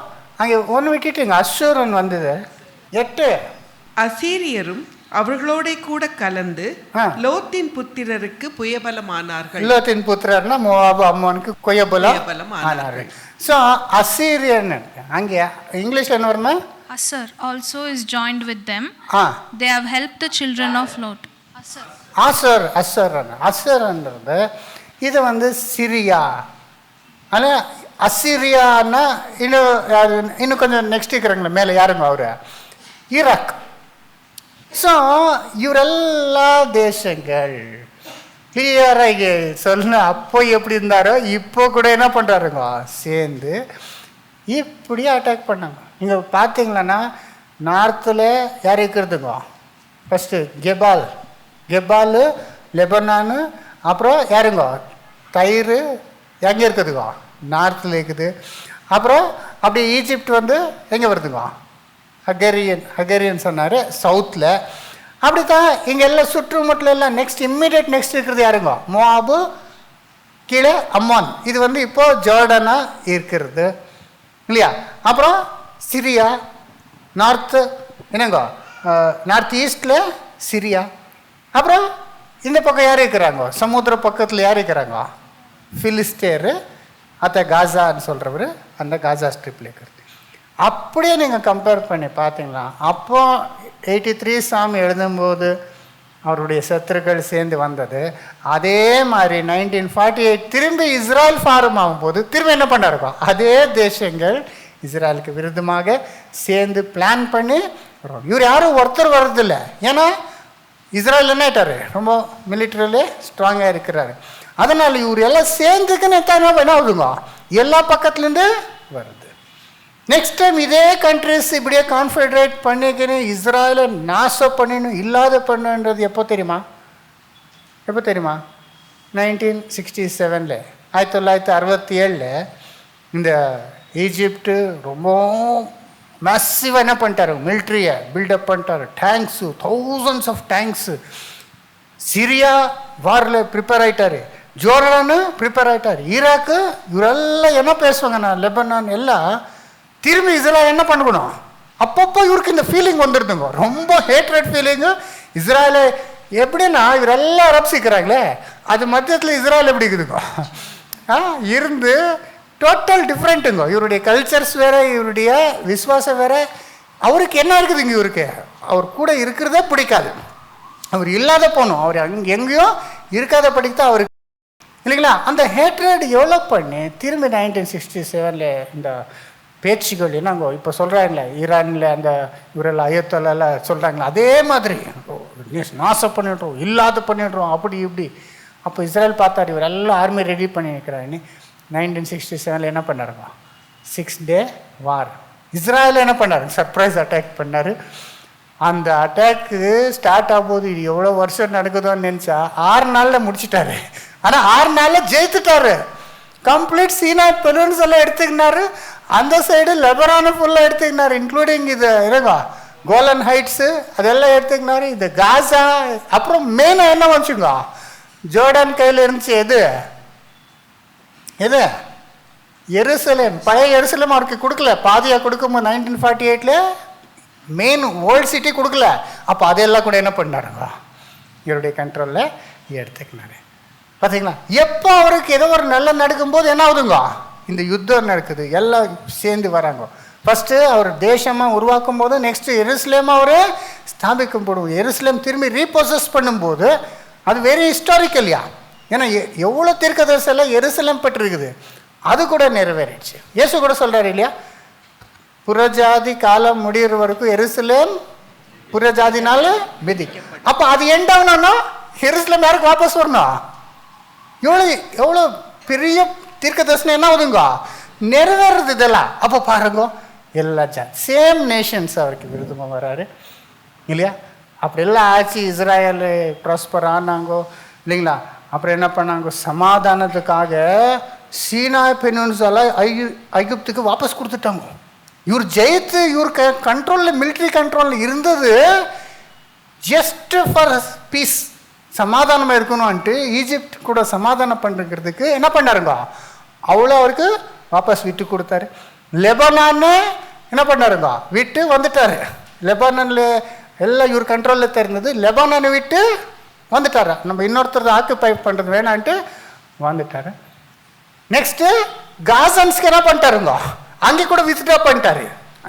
அங்கே ஒன்று விட்டுட்டுங்க, அஷூரன் வந்தது 8. அசீரியரும் அவர்களோட கூட கலந்து லோத்தின் புத்திரருக்கு புயபலமானார்கள். லோத்தின் புத்திரர்னா மோவாபு அம்மோனுக்கு புயபலம் ஆனார்கள். ஸோ அசீரியன் அங்கே இங்கிலீஷ்ல என்ன வருமா? Assur also is joined with them. They have helped the children of Lot. அசர்ன்றது இது வந்து சிரியா. ஆனால் அசிரியான்னா இன்னும் கொஞ்சம் நெக்ஸ்ட் இருக்கிறாங்களே மேலே யாருங்க? அவரு ஈராக். ஸோ இவரெல்லா தேசங்கள் கிளியராக சொல்லுங்க. அப்போ எப்படி இருந்தாரோ இப்போ கூட என்ன பண்ணுறாருங்க? சேர்ந்து இப்படியே அட்டாக் பண்ணாங்க. நீங்கள் பார்த்தீங்களன்னா நார்த்தில் யார் இருக்கிறதுங்க? First கெபால் Lebanon. அப்புறம் யாருங்க? தயிர் எங்கே இருக்குதுங்க? நார்த்தில் இருக்குது. அப்புறம் அப்படியே ஈஜிப்ட் வந்து எங்கே வருதுங்க? ஹகேரியன் சொன்னார் சவுத்தில். அப்படி தான் இங்கே எல்லாம் சுற்றுமுட்டில் எல்லாம் இம்மிடியேட் நெக்ஸ்ட் இருக்கிறது யாருங்க? மோவாபு, கீழே அம்மான். இது வந்து இப்போது ஜோர்டனாக இருக்கிறது இல்லையா? அப்புறம் சிரியா நார்த்து என்னங்க? நார்த் ஈஸ்டில் சிரியா. அப்புறம் இந்த பக்கம் யார் இருக்கிறாங்க? சமுத்திர பக்கத்தில் யார் இருக்கிறாங்க? ஃபிலிஸ்டேரு. காசான்னு சொல்கிறவர் அந்த காசா ஸ்ட்ரிப்பில் இருக்கிறது. அப்படியே நீங்கள் கம்பேர் பண்ணி பார்த்தீங்கன்னா அப்போ 83 சாமி எழுதும்போது அவருடைய சத்துருக்கள் சேர்ந்து வந்தது. அதே மாதிரி 1948 திரும்பி இஸ்ரேல் ஃபார்ம் ஆகும்போது திரும்ப என்ன பண்ணாருக்கோ அதே தேசங்கள் இஸ்ரேலுக்கு விருதுமாக சேர்ந்து பிளான் பண்ணி வரும். இவர் யாரும் ஒருத்தர் வர்றதில்லை. ஏன்னா இஸ்ரேல் என்ன ஆயிட்டாரு? ரொம்ப மிலிட்டரியிலே ஸ்ட்ராங்காக இருக்கிறாரு. அதனால் இவர் எல்லாம் சேர்ந்துக்குன்னு என்ன ஆகுதுங்க? எல்லா பக்கத்துலேருந்து வருது. நெக்ஸ்ட் டைம் இதே கண்ட்ரிஸ் இப்படியே கான்ஃபெடரேட் பண்ணிக்கணும், இஸ்ரேலை நாசம் பண்ணிடணும், இல்லாத பண்ணுன்றது எப்போ தெரியுமா? 1967 1967 இந்த ஈஜிப்டு ரொம்ப மேசிவாக என்ன பண்ணிட்டாரு? மிலிட்ரியை பில்டப் பண்ணிட்டாரு. Tanks, thousands of tanks. Syria வாரில் ப்ரிப்பேர் ஆகிட்டாரு. ஜோர்டானு ப்ரிப்பேர் ஆகிட்டார். ஈராக்கு இவரெல்லாம் என்ன பேசுவாங்க? லெபனான் எல்லாம் திரும்பி இஸ்ரேல் என்ன பண்ணணும்? அப்பப்போ இவருக்கு இந்த ஃபீலிங் வந்துடுதுங்க, ரொம்ப ஹேட்ரட் ஃபீலிங்கு. இஸ்ரேலை எப்படின்னா இவரெல்லாம் அரப்சிக்கிறாங்களே, அது மத்தியத்தில் இஸ்ரேல் எப்படி இருக்குதுங்க இருந்து டோட்டல் டிஃப்ரெண்ட்டுங்க. இவருடைய கல்ச்சர்ஸ் வேறு, இவருடைய விசுவாசம் வேறு. அவருக்கு என்ன இருக்குதுங்க? இவருக்கு அவர் கூட இருக்கிறதே பிடிக்காது. அவர் இல்லாத போகணும், அவர் எங்கேயும் இருக்காத படிக்கத்தான் அவருக்கு. இல்லைங்களா? அந்த ஹேட்ரட் எவ்வளோ பண்ணி திரும்பி 1967 இந்த பேச்சுகள் என்னங்கோ இப்போ சொல்கிறாங்களே, ஈரானில் அந்த இவரெல்லாம் அயத்தொல்லாம் சொல்கிறாங்களே, அதே மாதிரி நாசம் பண்ணிடுறோம், இல்லாத பண்ணிடுறோம், அப்படி இப்படி. அப்போ இஸ்ரேல் பார்த்தார், இவரெல்லாம் ஆர்மி ரெடி பண்ணி நிற்கிறாருன்னு. 1967 என்ன பண்ணாருங்க? 6 Day War. இஸ்ரேல் என்ன பண்ணாரு? சர்ப்ரைஸ் அட்டாக் பண்ணார். அந்த அட்டாக்கு ஸ்டார்ட் ஆகும்போது இது எவ்வளோ வருஷம் நடக்குதோன்னு நினச்சா 6 நாளில் முடிச்சிட்டாரு. ஆனால் 6 நாளில் ஜெயித்துட்டாரு. கம்ப்ளீட் சீனாய் பெனின்சுலா எடுத்துக்கினாரு, அந்த சைடு லெபனானை ஃபுல்லாக எடுத்துக்கினாரு, இன்க்ளூடிங் இது இருங்க கோலன் ஹைட்ஸு அதெல்லாம் எடுத்துக்கினாரு. இது காசா, அப்புறம் மெயினாக என்ன வச்சுங்க, ஜோர்டான் கையில் இருந்துச்சு. எது எருசலேம். பழைய எருசலேம் அவருக்கு கொடுக்கல, பாதியாக கொடுக்கும்போது 1948 மெயின் ஓல்டு சிட்டி கொடுக்கல. அப்போ அதெல்லாம் கூட என்ன பண்ணாருங்க, இவருடைய கண்ட்ரோலில் எடுத்துக்கினாரு. பார்த்தீங்களா? எப்போ அவருக்கு ஏதோ ஒரு நல்ல நடக்கும்போது என்ன ஆகுதுங்க, இந்த யுத்தம் நடக்குது, எல்லாம் சேர்ந்து வராங்க. ஃபஸ்ட்டு அவர் தேசமாக உருவாக்கும் போது, நெக்ஸ்ட்டு எருசலேம் அவர் ஸ்தாபிக்கும் போது, எருசலேம் திரும்பி ரீப்ரொசஸ் பண்ணும்போது அது வெரி ஹிஸ்டாரிக்கல்யா. ஏன்னா எவ்வளோ தீர்க்கதரிசனம் எருசலேம் பற்றிருக்குது, அது கூட நிறைவேறிடுச்சு. இயேசு கூட சொல்கிறாரு இல்லையா, புறஜாதி காலம் முடிகிற வரைக்கும் எருசலேம் புறஜாதினால மிதி. அப்போ அது எண்ட் ஆகணும்னா எருசலேம் யாருக்கு வாபஸ் வரணும்? எவ்வளோ பெரிய தீர்க்க தரிசனம் என்ன ஆகுதுங்க, நிறைவேறது இதெல்லாம். அப்போ பாருங்க, எல்லா சேம் நேஷன்ஸ் அவருக்கு விருதமாக வராரு இல்லையா. அப்படி எல்லாம் ஆச்சு, இஸ்ராயல் ப்ராஸ்பர் ஆனாங்கோ இல்லைங்களா. அப்புறம் என்ன பண்ணாங்க, சமாதானத்துக்காக சீனாய் பெனின்சுலா ஐகுப்துக்கு வாபஸ் கொடுத்துட்டாங்க. இவர் ஜெயித்து இவர் கண்ட்ரோலில், மிலிட்ரி கண்ட்ரோலில் இருந்தது ஜஸ்ட் ஃபார் பீஸ், சமாதானமாக இருக்கணும்ன்ட்டு ஈஜிப்ட் கூட சமாதானம் பண்ணுறதுக்கு என்ன பண்ணாருங்க, அவ்வளோ அவருக்கு வாபஸ் விட்டு கொடுத்தாரு. லெபனான்னு என்ன பண்ணாருங்க, விட்டு வந்துட்டார். லெபனானில் எல்லாம் இவர் கண்ட்ரோலில் தெரிந்தது, லெபனானை விட்டு வந்துட்டார். நம்ம இன்னொருத்தர் ஆக்குப்பை பண்ணுறது வேணான்ட்டு வந்துட்டார். நெக்ஸ்ட்டு காசன்ஸ்க்கு என்ன பண்ணிட்டாருங்க, அங்கே கூட வித்ட்ரா பண்ணிட்டாரு.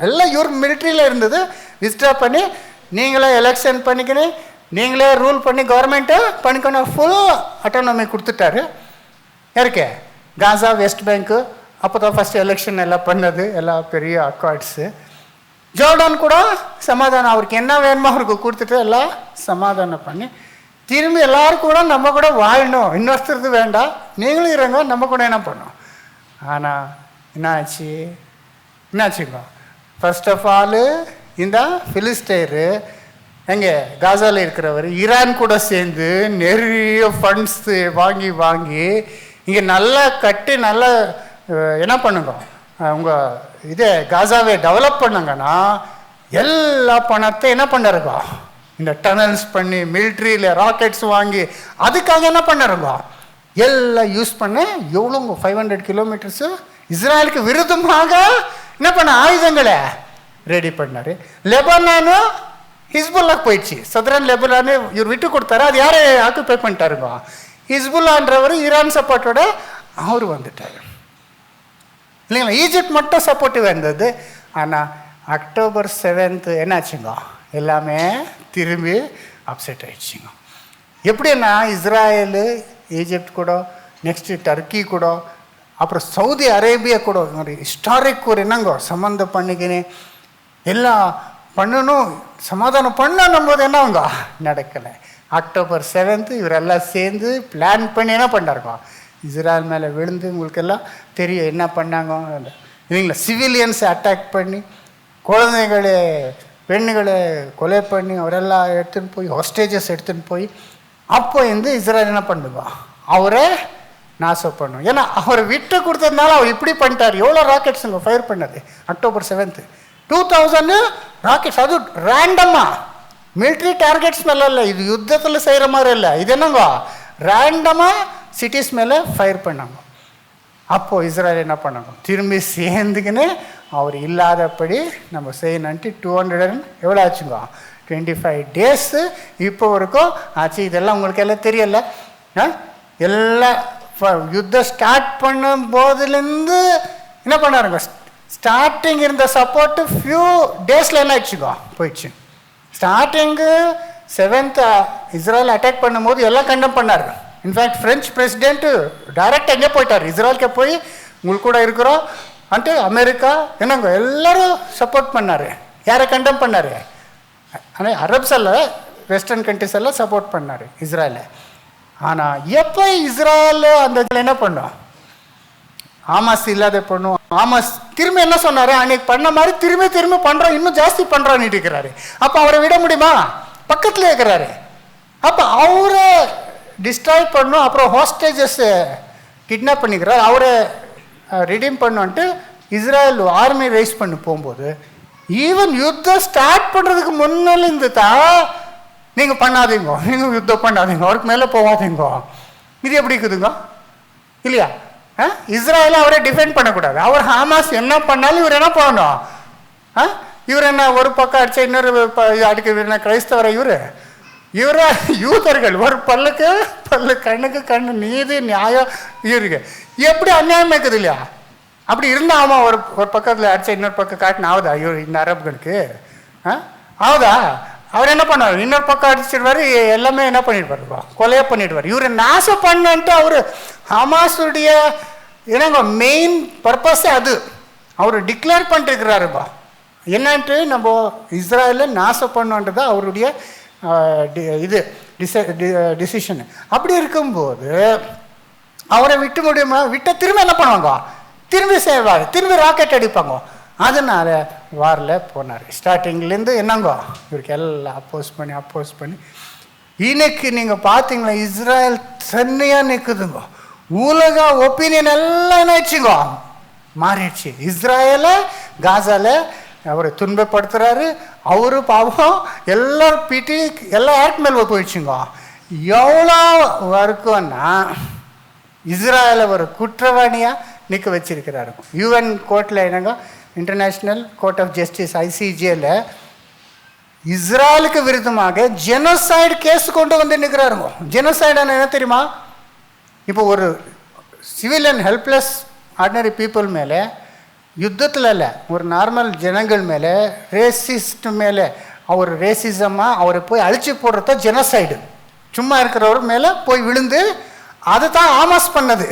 எல்லாம் இவர் மிலிட்ரியில் இருந்தது, வித்ட்ரா பண்ணி நீங்களே எலெக்ஷன் பண்ணிக்கணும், நீங்களே ரூல் பண்ணி கவர்மெண்ட்டு பண்ணிக்கணும், ஃபுல் அட்டானமி கொடுத்துட்டாரு. யாருக்கு? காசா, வெஸ்ட் பேங்க்கு. அப்போ தான் ஃபஸ்ட்டு எலெக்ஷன் எல்லாம் பண்ணது, எல்லாம் பெரிய அக்கார்ட்ஸு. ஜோர்டான் கூட சமாதானம், அவருக்கு என்ன வேணுமோ அவருக்கு கொடுத்துட்டு எல்லாம் சமாதானம் பண்ணி திரும்பி எல்லோரும் கூட நம்ம கூட வாழணும், இன்னொருத்தருது வேண்டாம், நீங்களும் இருங்க, நம்ம கூட என்ன பண்ணோம். ஆனால் என்னாச்சுங்க, ஃபர்ஸ்ட் ஆஃப் ஆல் இந்த ஃபிலிஸ்டேரு எங்கே காசாவில் இருக்கிறவர் ஈரான் கூட சேர்ந்து நிறைய ஃபண்ட்ஸு வாங்கி இங்கே நல்லா கட்டி நல்லா என்ன பண்ணுங்க, உங்கள் இதே காசாவை டெவலப் பண்ணுங்கன்னா எல்லா பணத்தை என்ன பண்ணாருங்க, இந்த டனல்ஸ் பண்ணி மிலிட்ரியில் ராக்கெட்ஸ் வாங்கி அதுக்காக என்ன பண்ணாருங்க, எல்லாம் யூஸ் பண்ண எவ்வளோங்க 500 கிலோமீட்டர்ஸு இஸ்ராயலுக்கு விருதமாக என்ன பண்ண ஆயுதங்களை ரெடி பண்ணார். லெபனானு ஹிஸ்புல்லா போயிடுச்சு, சதுரன் லெபனானு இவர் விட்டு கொடுத்தாரு, அது யாரை ஆக்குப்பை பண்ணிட்டாருங்க, ஹிஸ்புல்லான்றவர் ஈரான் சப்போர்ட்டோட அவர் வந்துட்டார் இல்லைங்களா. ஈஜிப்ட் மட்டும் சப்போர்ட்டிவ் இருந்தது. ஆனால் October 7 என்னாச்சுங்க, எல்லாமே திரும்பி அப்செட் ஆயிடுச்சுங்க. எப்படின்னா இஸ்ராயலு, ஈஜிப்ட் கூட, நெக்ஸ்ட்டு டர்க்கி கூட, அப்புறம் சவுதி அரேபியா கூட ஒரு ஹிஸ்டாரிக் ஒரு என்னங்க சம்மந்தம் பண்ணிக்கினேன் எல்லாம் பண்ணணும், சமாதானம் பண்ணணும் போது என்னங்க நடக்கலை. October 7 இவரெல்லாம் சேர்ந்து பிளான் பண்ணி என்ன பண்ணாருங்க, இஸ்ராயல் மேலே விழுந்து உங்களுக்கு எல்லாம் தெரியும் என்ன பண்ணாங்க இல்லைங்களா. சிவிலியன்ஸை அட்டாக் பண்ணி குழந்தைகளை பெண்களை கொலை பண்ணி அவரெல்லாம் எடுத்துன்னு போய் ஹாஸ்டேஜஸ் எடுத்துன்னு போய் அப்போ இஸ்ராயல் என்ன பண்ணுங்க, அவரை நாசம் பண்ணும். ஏன்னா அவரை விட்டு கொடுத்ததுனால அவர் இப்படி பண்ணிட்டார். எவ்வளோ ராக்கெட்ஸுங்க ஃபயர் பண்ணது October 7 2000 ராக்கெட்ஸ், அது ரேண்டமாக மிலிட்ரி டார்கெட்ஸ் மேலே இல்லை, இது யுத்தத்தில் செய்கிற மாதிரி இல்லை, இது என்னங்க ரேண்டமாக சிட்டிஸ் மேலே ஃபயர் பண்ணாங்க. அப்போது இஸ்ராயல் என்ன பண்ணாங்க, திரும்பி சேர்ந்துக்கின்னு அவர் இல்லாதபடி நம்ம செய்யணுன்ட்டு 200 எவ்வளோ ஆச்சுங்க 25 days இப்போ வரைக்கும் ஆச்சு. இதெல்லாம் உங்களுக்கு எல்லாம் தெரியல. எல்லாம் யுத்தம் ஸ்டார்ட் பண்ணும் போதுலேருந்து என்ன பண்ணாருங்க, ஸ்டார்டிங் இருந்த சப்போர்ட்டு ஃபியூ டேஸில் என்ன ஆயிடுச்சுக்கோ போயிடுச்சு. ஸ்டார்டிங்கு 7th இஸ்ரேல் அட்டாக் பண்ணும்போது எல்லாம் கண்டம் பண்ணார். இன்ஃபேக்ட் ஃப்ரெஞ்ச் பிரசிடென்ட்டு டைரெக்டாக எங்கே போயிட்டார், இஸ்ரேலுக்கே போய் உங்களுக்கு கூட இருக்கிறோம் அன்ட்டு அமெரிக்கா என்னங்க எல்லாரும் சப்போர்ட் பண்ணார். யாரை கண்டம் பண்ணார்? ஆனால் அரப்ஸ் எல்லாம் வெஸ்டர்ன் கண்ட்ரிஸ் எல்லாம் சப்போர்ட் பண்ணார் இஸ்ரேலை. ஆனால் எப்போ இஸ்ரேல் அந்த என்ன பண்ணோம், ஆமாஸ் இல்லாத பண்ணும். ஆமாஸ் திரும்ப என்ன சொன்னார், அன்னைக்கு பண்ண மாதிரி திரும்ப பண்ணுறோம், இன்னும் ஜாஸ்தி பண்ணுறான்னு இருக்கிறாரு. அப்போ அவரை விட முடியுமா? பக்கத்தில் இருக்கிறாரு. அப்போ அவரை டிஸ்ட்ராய் பண்ணும். அப்புறம் ஹாஸ்டேஜஸ் கிட்னாப் பண்ணிக்கிறார், அவரை ரிடீம் பண்ணுன்ட்டு இஸ்ரேல் ஆர்மி ரைஸ் பண்ணி போகும்போது ஈவன் யுத்தம் ஸ்டார்ட் பண்ணுறதுக்கு முன்னால இருந்து தான் நீங்கள் பண்ணாதீங்க, நீங்கள் யுத்தம் பண்ணாதீங்க, அவருக்கு மேலே போகாதீங்க. இது எப்படி இருக்குதுங்க இல்லையா? இஸ்ரேலை அவரை டிஃபெண்ட் பண்ணக்கூடாது. அவர் ஹமாஸ் என்ன பண்ணாலும் இவர் என்ன பண்ணணும்? இவர் என்ன ஒரு பக்கம் அடிச்சா இன்னொரு அடிக்க என்ன கிரைஸ்தவரை இவர யூதர்கள் ஒரு பல்லுக்கு பல்லு கண்ணுக்கு கண்ணு நீதி நியாயம் இருக்கு. எப்படி அநியாயம் இருக்குது இல்லையா? அப்படி இருந்தால் ஆமாம் ஒரு பக்கத்தில் அடிச்சா இன்னொரு பக்கம் காட்டின ஆகுதா இவர் இந்த அரபுகளுக்கு? ஆகுதா? அவர் என்ன பண்ணுவார், இன்னொரு பக்கம் அடிச்சிடுவார், எல்லாமே என்ன பண்ணிடுவாருப்பா, கொலையை பண்ணிடுவார். இவர் நாசம் பண்ணன்ட்டு அவர் ஹமாஸுடைய என்னங்க மெயின் பர்பஸே அது அவர் டிக்ளேர் பண்ணிட்டுருக்கிறாருப்பா. என்னன்ட்டு நம்ம இஸ்ரேலில் நாசம் பண்ணுன்றது அவருடைய இது டிசிஷன். அப்படி இருக்கும்போது அவரை விட்டு முடியுமா? விட்ட திரும்ப என்ன பண்ணுவாங்க, திரும்பி செய்வார், திரும்பி ராக்கெட் அடிப்பாங்க. அதனால வாரில் போனார். ஸ்டார்டிங்லேருந்து என்னங்கோ இவருக்கு எல்லாம் அப்போஸ் பண்ணி இன்னைக்கு நீங்கள் பார்த்தீங்களா இஸ்ரேல் தனியாக நிற்குதுங்க. உலக ஒப்பீனியன் எல்லாம் என்ன ஆயிடுச்சுங்கோ, மாறிடுச்சு. இஸ்ரேல காசால அவரை துன்பப்படுத்துறாரு, அவரு பாவம் எல்லாரும் பிடி எல்லாம் யாருக்கு மேலே போயிடுச்சுங்க. எவ்வளோ வரைக்கும்னா இஸ்ரேலை ஒரு குற்றவாளியாக நிற்க வச்சிருக்கிறாரு. யூஎன் கோர்ட்டில் என்னங்க இன்டர்நேஷ்னல் கோர்ட் ஆஃப் ஜஸ்டிஸ் ஐசிஜேல இஸ்ரேலுக்கு விருத்தமாக ஜெனோசைடு கேஸ் கொண்டு வந்து நிற்கிறாருங்க. ஜெனோசைடுன்னு என்ன தெரியுமா? இப்போ ஒரு சிவிலியன் ஹெல்ப்லெஸ் ஆர்டினரி பீப்புள் மேலே யுத்தத்தில் இல்லை, ஒரு நார்மல் ஜனங்கள் மேலே ரேசிஸ்ட் மேலே அவர் ரேசிசமாக அவரை போய் அழிச்சு போடுறத ஜெனோசைடு. சும்மா இருக்கிறவர் மேலே போய் விழுந்து அது தான் ஆமாஸ் பண்ணது.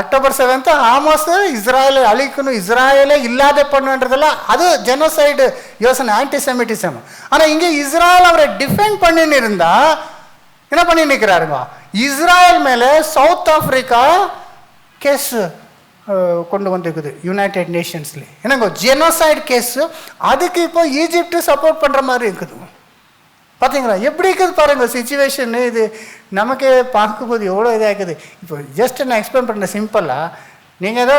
அக்டோபர் 7 ஆமாஸ் இஸ்ராயலை அழிக்கணும், இஸ்ராயலே இல்லாத பண்ணுன்றதெல்லாம் அது ஜெனோசைடு யோசனை, ஆன்டிசெமிட்டிசம். ஆனால் இங்கே இஸ்ராயல் அவரை டிஃபெண்ட் பண்ணின்னு இருந்தால் என்ன பண்ணி நிற்கிறாருங்க, இஸ்ராயல் மேலே சவுத் ஆஃப்ரிக்கா கேஸ் கொண்டு வந்துருக்குது யுனைடெட் நேஷன்ஸ்ல. என்னங்க ஜெனோசைடு கேஸு. அதுக்கு இப்போ ஈஜிப்டு சப்போர்ட் பண்ணுற மாதிரி இருக்குது. பார்த்தீங்களா எப்படி இருக்குது பாருங்க சிச்சுவேஷன். இது நமக்கே பார்க்கும்போது எவ்வளோ இதாக இருக்குது. இப்போ ஜஸ்ட் நான் எக்ஸ்பிளைன் பண்ணுற சிம்பிளாக, நீங்கள் ஏதோ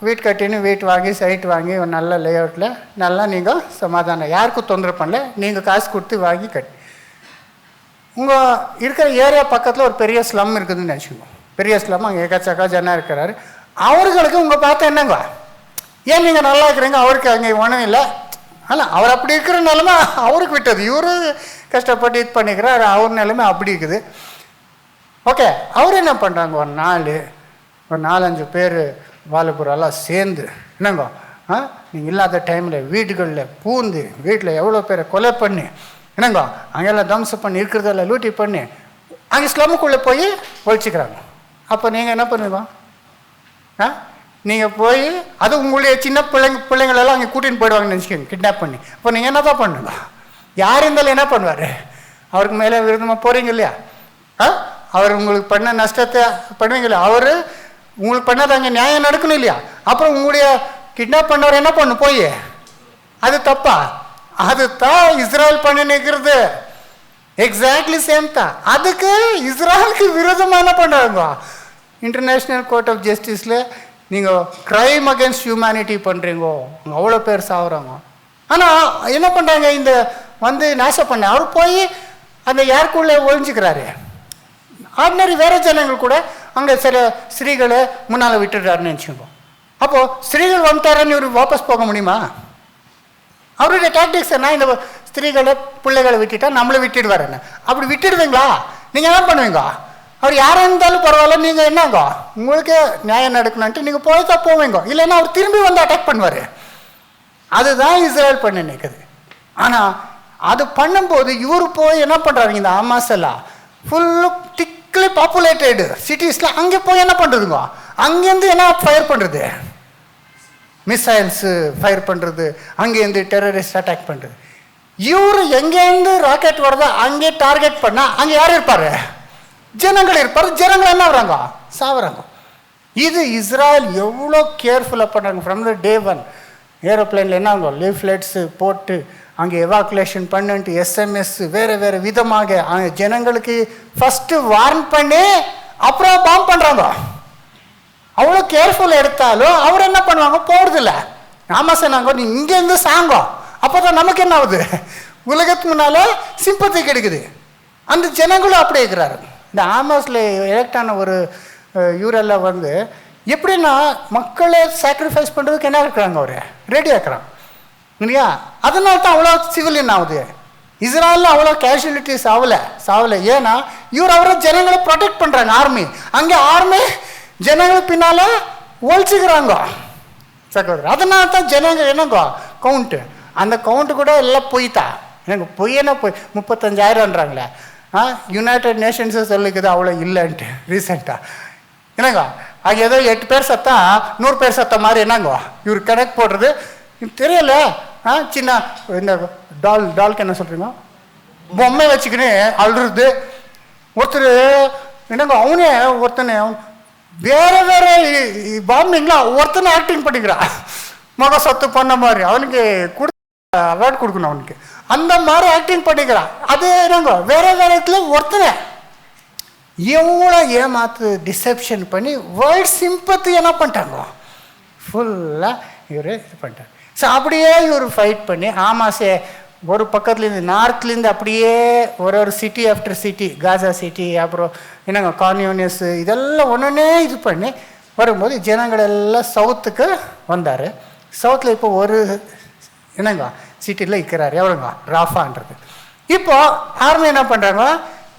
வீட்டு கட்டின்னு வீட்டு வாங்கி சைட் வாங்கி ஒரு நல்ல லே அவுட்டில் நல்லா நீங்கள் சமாதானம், யாருக்கும் தொந்தரவு பண்ணல, நீங்கள் காசு கொடுத்து வாங்கி கட்டி உங்கள் இருக்கிற ஏரியா பக்கத்தில் ஒரு பெரிய ஸ்லம் இருக்குதுன்னு நினச்சிக்கோங்க. பெரிய ஸ்லம், அங்கே எக்கச்சக்கா ஜனம் இருக்கிறாரு. அவர்களுக்கு உங்கள் பார்த்தா என்னங்க, ஏன் நீங்கள் நல்லா இருக்கிறீங்க, அவருக்கு அங்கே ஒன்றும் இல்லை. ஆனால் அவர் அப்படி இருக்கிற நிலைமை அவருக்கு விட்டது, இவரு கஷ்டப்பட்டு இது பண்ணிக்கிறார், அவர் நிலைமை அப்படி இருக்குது. ஓகே, அவர் என்ன பண்ணுறாங்க, ஒரு 4-5 பேர் வாலிபுரெல்லாம் சேர்ந்து என்னங்கோ நீங்கள் இல்லாத டைமில் வீடுகளில் பூந்து வீட்டில் எவ்வளோ பேரை கொலை பண்ணி என்னங்கோ அங்கெல்லாம் தம்சம் பண்ணி இருக்கிறதெல்லாம் லூட்டி பண்ணி அங்கே ஸ்லம்முக்குள்ளே போய் ஒழிச்சிக்கிறாங்க. அப்போ நீங்கள் என்ன பண்ணுவீங்க? நீங்கள் போய் அது உங்களுடைய சின்ன பிள்ளைங்களெல்லாம் அங்கே கூட்டின்னு போயிடுவாங்கன்னு நினச்சிக்கோங்க, கிட்னாப் பண்ணி. இப்போ நீங்கள் என்ன தான் பண்ணுங்க? யார் இருந்தாலும் என்ன பண்ணுவார்? அவருக்கு மேலே விருதமாக போகிறீங்க இல்லையா? அவர் உங்களுக்கு பண்ண நஷ்டத்தை பண்ணுவீங்க இல்லையா? அவர் உங்களுக்கு பண்ணாத அங்கே நியாயம் நடக்கணும் இல்லையா? அப்புறம் உங்களுடைய கிட்னாப் பண்ணவர் என்ன பண்ணும் போய், அது தப்பா? அது தான் இஸ்ரேல் பண்ணி நிற்கிறது. எக்ஸாக்ட்லி சேம் தான். அதுக்கு இஸ்ரேலுக்கு விரோதமாக என்ன பண்ணுறாங்க, இன்டர்நேஷ்னல் கோர்ட் ஆஃப் ஜஸ்டிஸில் நீங்கள் க்ரைம் அகேன்ஸ்ட் ஹியூமனிட்டி பண்ணுறீங்கோ, அவ்வளோ பேர் சாகுறாங்க. ஆனால் என்ன பண்ணுறாங்க, இந்த வந்து நாசம் பண்ண அவர் போய் அந்த யாருக்குள்ளே ஒழிஞ்சிக்கிறாரு. ஆர்டினரி வேறு ஜனங்கள் கூட அங்கே சில ஸ்திரீகளை முன்னால் விட்டுடுறாருன்னு நினச்சிக்கோ. அப்போது ஸ்திரீகள் வந்துட்டாரன்னு இவர் வாபஸ் போக முடியுமா? அவருடைய டாக்டிக்ஸ் என்ன, இந்த ஸ்திரீகளை பிள்ளைகளை விட்டுட்டா நம்மளை விட்டுடுவாருன்னு. அப்படி விட்டுடுவீங்களா? நீங்கள் என்ன பண்ணுவீங்க? அவர் யாராக இருந்தாலும் பரவாயில்ல, நீங்கள் என்னங்க உங்களுக்கு நியாயம் நடக்கணுன்ட்டு நீங்கள் போய் தான் போவீங்க. இல்லைன்னா அவர் திரும்பி வந்து அட்டாக் பண்ணுவார். அதுதான் இஸ்ரேல் பண்ண நிற்குது. ஆனால் அது பண்ணும்போது இவர் போய் என்ன பண்ணுறாருங்க, இந்த ஹமாஸ் எல்லாம் ஃபுல்லு திக்க திக்லி பாப்புலேட்டடு சிட்டிஸில் அங்கே போய் என்ன பண்ணுறதுங்க, அங்கேருந்து என்ன ஃபயர் பண்ணுறது, மிசைல்ஸு ஃபயர் பண்ணுறது, அங்கேருந்து டெரரிஸ்ட் அட்டாக் பண்ணுறது. இவர் எங்கேருந்து ராக்கெட் வருதோ அங்கே டார்கெட் பண்ணால் அங்கே யார் இருப்பார், ஜனங்கள் இருப்பார். ஜனங்கள் என்ன வராங்க, சாவுறாங்க. இது இஸ்ராயல் எவ்வளோ கேர்ஃபுல்லாக பண்ணுறாங்க. ஃப்ரம் த டே ஒன் ஏரோப்ளைனில் என்ன ஆகும், லீஃப்லெட்ஸு போட்டு அங்கே எவாக்குலேஷன் பண்ணிட்டு எஸ்எம்எஸ் வேறு விதமாக ஜனங்களுக்கு ஃபஸ்ட்டு வார்ன் பண்ணி அப்புறம் பாம் பண்ணுறாங்க. அவ்வளோ கேர்ஃபுல் எடுத்தாலும் அவர் என்ன பண்ணுவாங்க, போகிறதில்ல. ஆமாம் சார், நாங்கள் நீ இங்கேருந்து சாங்கோ, அப்போ தான் நமக்கு என்ன ஆகுது, உலகத்துக்கு முன்னால் சிம்பத்தி கிடைக்குது. அந்த ஜனங்களும் அப்படி இருக்கிறாரு. இந்த ஆமாஸில் எலெக்ட் ஆன ஒரு யூரெல்லாம் வந்து எப்படின்னா மக்களை சாக்ரிஃபைஸ் பண்ணுறதுக்கு என்ன இருக்கிறாங்க, அவர் ரெடியாக இருக்கிறாங்க இல்லையா. அதனால தான் அவ்வளோ சிவிலியன் ஆகுது. இஸ்ராயலில் அவ்வளோ கேஷுவலிட்டிஸ் சாவலை. ஏன்னா இவர் அவரை ஜனங்களை ப்ரொடெக்ட் பண்ணுறாங்க. ஆர்மி அங்கே ஆர்மி ஜனங்களுக்கு பின்னால் ஒழிச்சுக்கிறாங்க சகோதரர். அதனால தான் ஜனங்கள் என்னங்கோ கவுண்ட்டு, அந்த கவுண்ட்டு கூட எல்லாம் போய்த்தா. எனக்கு பொய்யனா போய் 35,000ன்றாங்களே. யுனைடெட் நேஷன்ஸை சொல்லிக்குது அவ்வளோ இல்லைன்ட்டு ரீசெண்டாக. என்னங்க அங்கே ஏதோ 8 பேர் சத்தா 100 பேர் சத்த மாதிரி என்னங்கோ இவர் கணக்கு போடுறது தெரியல. சின்ன இந்த டால்க்கு என்ன சொல்கிறீங்க, பொம்மை வச்சுக்கின்னு அழுறது. ஒருத்தர் என்னங்க அவனே ஒருத்தனை வேறு பாம்பிங்லாம் ஒருத்தனை ஆக்டிங் பண்ணிக்கிறான், மக சொத்து பண்ண மாதிரி. அவனுக்கு அவார்டு கொடுக்கணும் அவனுக்கு, அந்த மாதிரி ஆக்டிங் பண்ணிக்கிறான். அது என்னங்க வேறு இடத்துல ஒருத்தனை எவ்வளோ ஏமாத்து டிசெப்ஷன் பண்ணி வேர்ல்ட் சிம்பத்தி என்ன பண்ணிட்டாங்க, ஃபுல்லாக இவர் இது பண்ணிட்டார். ஸோ அப்படியே இவர் ஃபைட் பண்ணி ஆமாசே ஒரு பக்கத்துலேருந்து நார்த்லேருந்து அப்படியே ஒரு சிட்டி ஆஃப்டர் சிட்டி, காசா சிட்டி, அப்புறம் என்னங்க கான்யூனியஸ், இதெல்லாம் ஒன்றுனே இது பண்ணி வரும்போது ஜனங்கள் எல்லாம் சவுத்துக்கு வந்தார். சவுத்தில் இப்போ ஒரு என்னங்க சிட்டியில் இருக்கிறார், எவ்வளோங்க ராஃபான்றது. இப்போ ஆர்மி என்ன பண்ணுறாங்க,